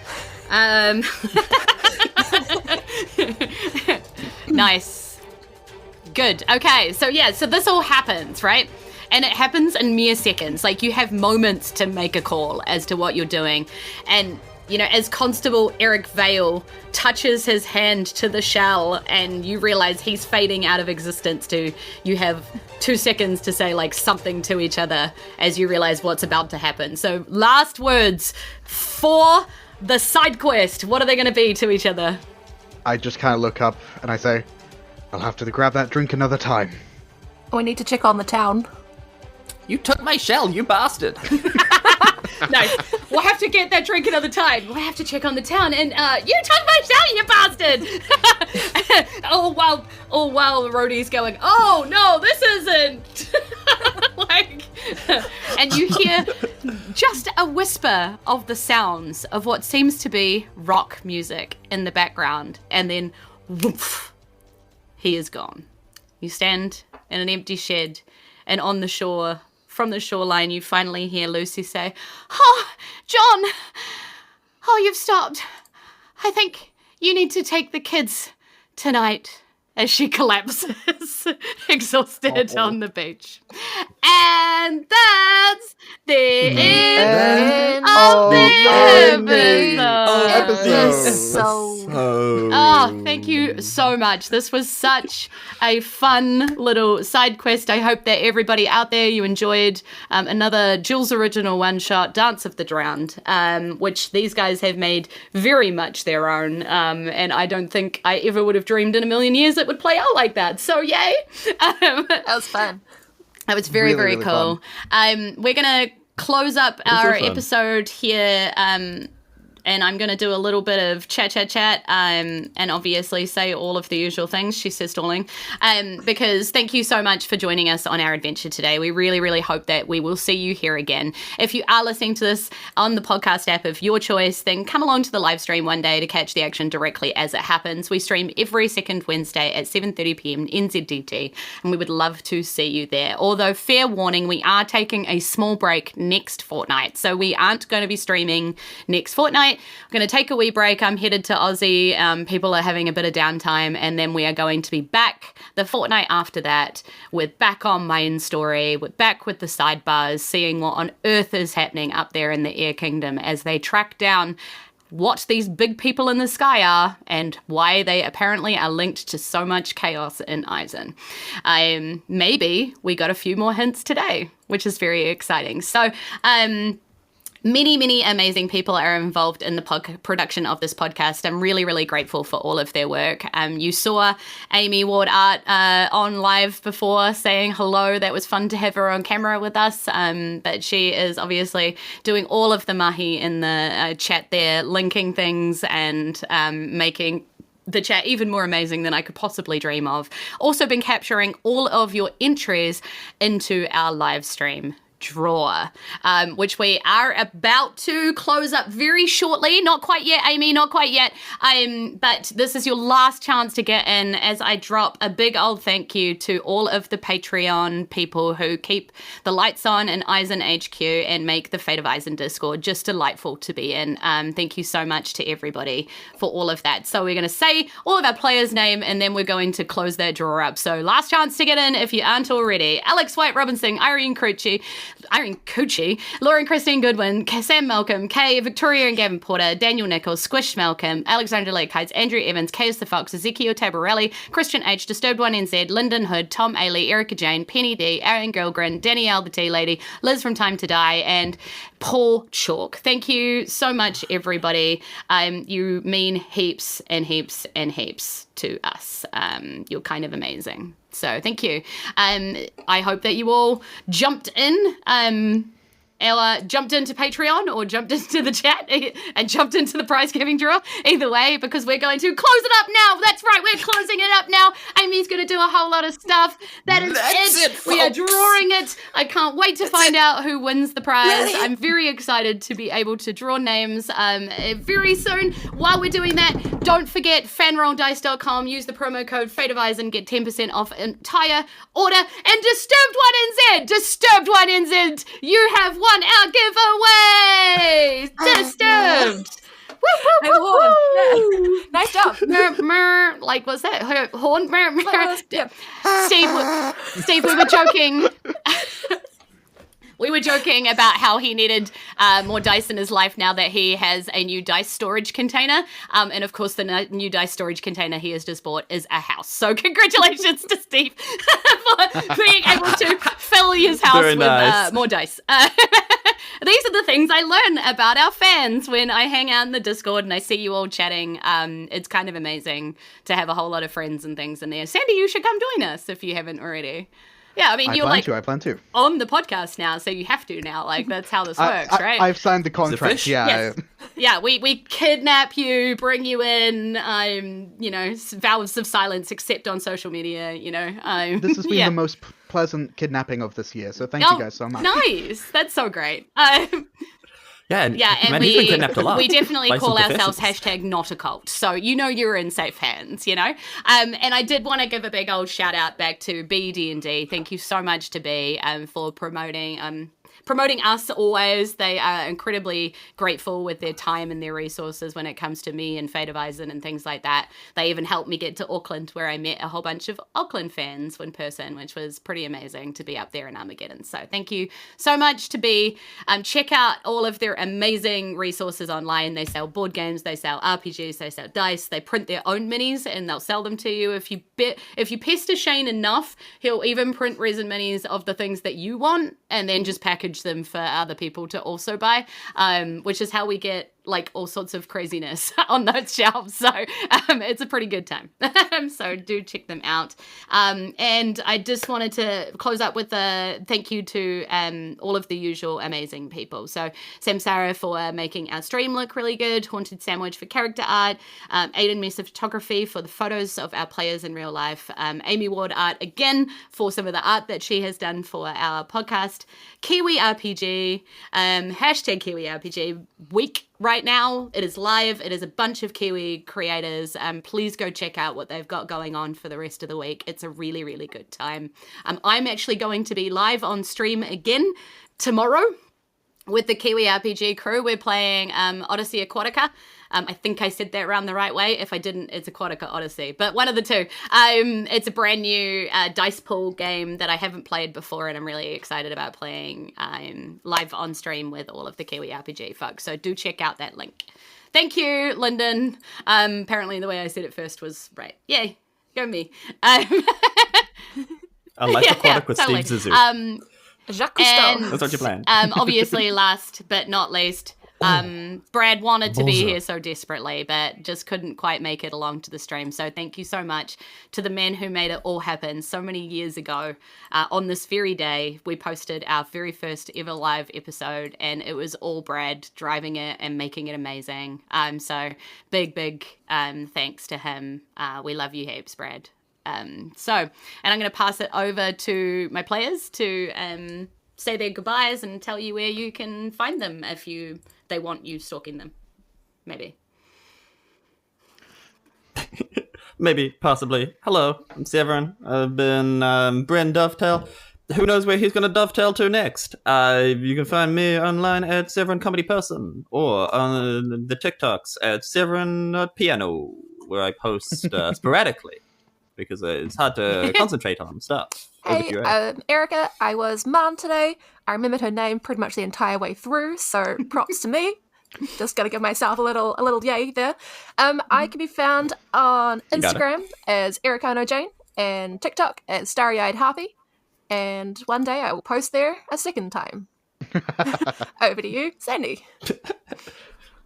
Nice. Good. Okay, so this all happens, right? And it happens in mere seconds. You have moments to make a call as to what you're doing. And, as Constable Eric Vale touches his hand to the shell and you realize he's fading out of existence too, you have 2 seconds to say, something to each other as you realize what's about to happen. So, last words for the side quest. What are they going to be to each other? I just kind of look up and I say, I'll have to grab that drink another time. We need to check on the town. You took my shell, you bastard. No, we'll have to get that drink another time. We'll have to check on the town. And you took my shell, you bastard! all while the roadie's going, oh no, this isn't. And you hear just a whisper of the sounds of what seems to be rock music in the background, and then woof, he is gone. You stand in an empty shed, and on the shore, from the shoreline, you finally hear Lucy say, "Oh, John! Oh, you've stopped. I think you need to take the kids tonight," as she collapses, exhausted on the beach. And that's the end of the episode. Oh, thank you so much. This was such a fun little side quest. I hope that everybody out there, you enjoyed another Julz original one-shot, Dance of the Drowned, which these guys have made very much their own. And I don't think I ever would have dreamed in a million years it would play out like that. So yay. That was fun. That was very, Really, very really cool. We're going to close up our episode here. and I'm going to do a little bit of chat, and obviously say all of the usual things. She says stalling, because thank you so much for joining us on our adventure today. We really, really hope that we will see you here again. If you are listening to this on the podcast app of your choice, then come along to the live stream one day to catch the action directly as it happens. We stream every second Wednesday at 7:30 p.m. NZDT, and we would love to see you there. Although, fair warning, we are taking a small break next fortnight, so we aren't going to be streaming next fortnight. I'm going to take a wee break. I'm headed to Aussie. People are having a bit of downtime, and then we are going to be back the fortnight after that with back on Main Story, with back with the Sidebars, seeing what on earth is happening up there in the Air Kingdom as they track down what these big people in the sky are and why they apparently are linked to so much chaos in Isen. Maybe we got a few more hints today, which is very exciting. So, many amazing people are involved in the production of this podcast. I'm really, really grateful for all of their work. You saw Amie Ward art on live before saying hello. That was fun to have her on camera with us. But she is obviously doing all of the mahi in the chat there, linking things and making the chat even more amazing than I could possibly dream of. Also been capturing all of your entries into our live stream drawer, which we are about to close up very shortly. Not quite yet, Amie, not quite yet. But this is your last chance to get in as I drop a big old thank you to all of the Patreon people who keep the lights on in Isen HQ and make the Fate of Isen Discord just delightful to be in. Thank you so much to everybody for all of that. So we're going to say all of our players' name and then we're going to close that drawer up. So last chance to get in if you aren't already. Alex White Robinson, Irene Coochie, Lauren Christine Goodwin, Sam Malcolm, Kay, Victoria and Gavin Porter, Daniel Nichols, Squish Malcolm, Alexandra Lakehides, Andrew Evans, Chaos the Fox, Ezekiel Tabarelli, Christian H, Disturbed One NZ, Lyndon Hood, Tom Ailey, Erika Jayne, Penny D, Aaron Gilgren, Danielle the Tea Lady, Liz from Time to Die, and Paul Chalk. Thank you so much, everybody. You mean heaps and heaps and heaps to us. You're kind of amazing. So thank you. I hope that you all jumped in. Jumped into Patreon or jumped into the chat and jumped into the prize giving draw. Either way, because we're going to close it up now. That's right, we're closing it up now. Amy's going to do a whole lot of stuff. That's it. We are drawing it. I can't wait to find out who wins the prize. I'm very excited to be able to draw names very soon. While we're doing that, don't forget fanrolldice.com. Use the promo code Fate of Isen, get 10% off entire order. And Disturbed One NZ, you have won our giveaway. Disturbed. Woo. Nice job. Like, what's that? Horn? Steve, we were joking. We were joking about how he needed more dice in his life now that he has a new dice storage container. And of course, the new dice storage container he has just bought is a house. So congratulations to Steve for being able to fill his house with more dice. These are the things I learn about our fans when I hang out in the Discord and I see you all chatting. It's kind of amazing to have a whole lot of friends and things in there. Sandy, you should come join us if you haven't already. Yeah, I mean, you're I plan to. On the podcast now, so you have to now. Like, that's how this works, right? I've signed the contract, yeah. Yes. Yeah, we kidnap you, bring you in, vows of silence, except on social media, This has been the most pleasant kidnapping of this year, so thank you guys so much. Nice! That's so great. And we he's been kidnapped a lot. We definitely call ourselves #not a cult. So you're in safe hands, And I did want to give a big old shout out back to BD&D. Thank you so much to B for promoting us always. They are incredibly grateful with their time and their resources when it comes to me and Fate of Isen and things like that. They even helped me get to Auckland, where I met a whole bunch of Auckland fans in person, which was pretty amazing to be up there in Armageddon. So thank you so much to be. Check out all of their amazing resources online. They sell board games, they sell RPGs, they sell dice, they print their own minis and they'll sell them to you. If you pester Shane enough, he'll even print resin minis of the things that you want and then just package them for other people to also buy, which is how we get like all sorts of craziness on those shelves. So it's a pretty good time. So do check them out. And I just wanted to close up with a thank you to all of the usual amazing people. So Samsara for making our stream look really good, Haunted Sandwich for character art, Aiden Mesa Photography for the photos of our players in real life, Amie Ward Art again for some of the art that she has done for our podcast, Kiwi RPG, hashtag Kiwi RPG week right now. It is live. It is a bunch of Kiwi creators. Please go check out what they've got going on for the rest of the week. It's a really, really good time. I'm actually going to be live on stream again tomorrow with the Kiwi RPG crew. We're playing Odyssey Aquatica. I think I said that around the right way. If I didn't, it's Aquatica Odyssey, but one of the two. It's a brand new dice pool game that I haven't played before, and I'm really excited about playing live on stream with all of the Kiwi RPG folks. So do check out that link. Thank you, Lyndon. Apparently the way I said it first was right. Yay, go me. I like Aquatic with totally. Steve Zissou. Jacques Cousteau. That's what you plan. Obviously, last but not least, Brad wanted to be here so desperately, but just couldn't quite make it along to the stream. So thank you so much to the men who made it all happen so many years ago. On this very day, we posted our very first ever live episode, and it was all Brad driving it and making it amazing. So big thanks to him. We love you heaps, Brad. And I'm going to pass it over to my players to say their goodbyes and tell you where you can find them if they want you stalking them. Maybe. Maybe, possibly. Hello, I'm Severin. I've been Bryn Dovetail. Who knows where he's going to dovetail to next? You can find me online at Severin Comedy Person or on the TikToks at Severin.piano, where I post sporadically because it's hard to concentrate on stuff. Hey, Erika, I was mom today. I remembered her name pretty much the entire way through, so props to me. Just gotta give myself a little yay there. I can be found on Instagram as Erika Jayne and TikTok as Starry-Eyed Harpy. And one day I will post there a second time. Over to you, Sandy.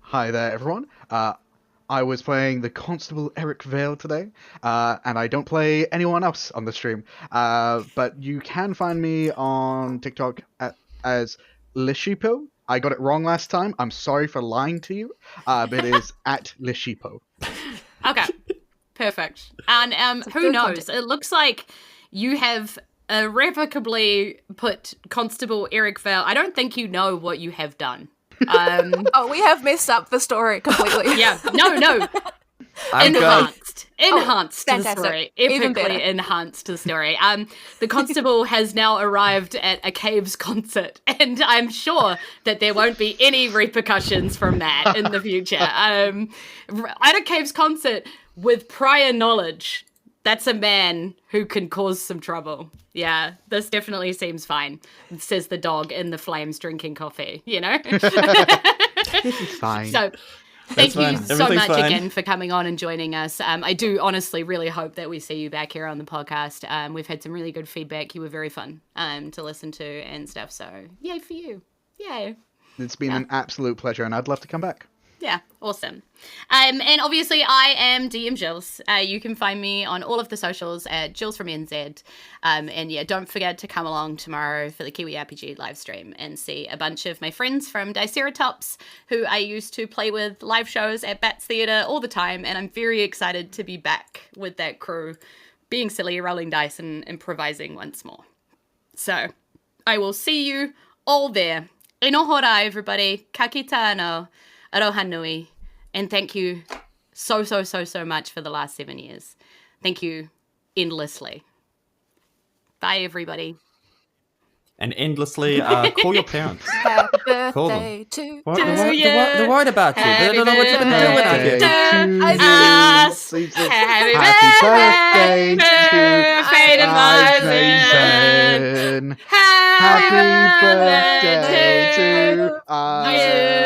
Hi there, everyone. I was playing the Constable Eric Vale today, and I don't play anyone else on the stream. But you can find me on TikTok as Lishipo. I got it wrong last time. I'm sorry for lying to you, but it is at Lishipo. Okay, perfect. And who knows? It looks like you have irrevocably put Constable Eric Vale. I don't think you know what you have done. We have messed up the story completely. Yeah, no. Enhanced to the story. Even better. Epically enhanced to the story. The constable has now arrived at a Caaaaaaaves concert, and I'm sure that there won't be any repercussions from that in the future. At a Caaaaaaaves concert with prior knowledge, that's a man who can cause some trouble. Yeah, this definitely seems fine, says the dog in the flames drinking coffee, you know? This is fine. So, thank you so much fine. again for coming on and joining us. I do honestly really hope that we see you back here on the podcast. We've had some really good feedback. You were very fun to listen to and stuff. So, yay for you. Yay. It's been an absolute pleasure, and I'd love to come back. Yeah, awesome. And obviously, I am DM Julz. You can find me on all of the socials at Julz from NZ. And yeah, don't forget to come along tomorrow for the Kiwi RPG live stream and see a bunch of my friends from Diceratops, who I used to play with live shows at Bats Theatre all the time. And I'm very excited to be back with that crew, being silly, rolling dice, and improvising once more. So I will see you all there. Inohora, everybody. Ka kite anō. Aroha nui, and thank you so much for the last 7 years. Thank you endlessly. Bye, everybody. And endlessly call your parents. Happy Call birthday them. to They're worried about you. They don't know what you've been doing out here. Happy birthday to Faded Isen. Happy birthday to Isen.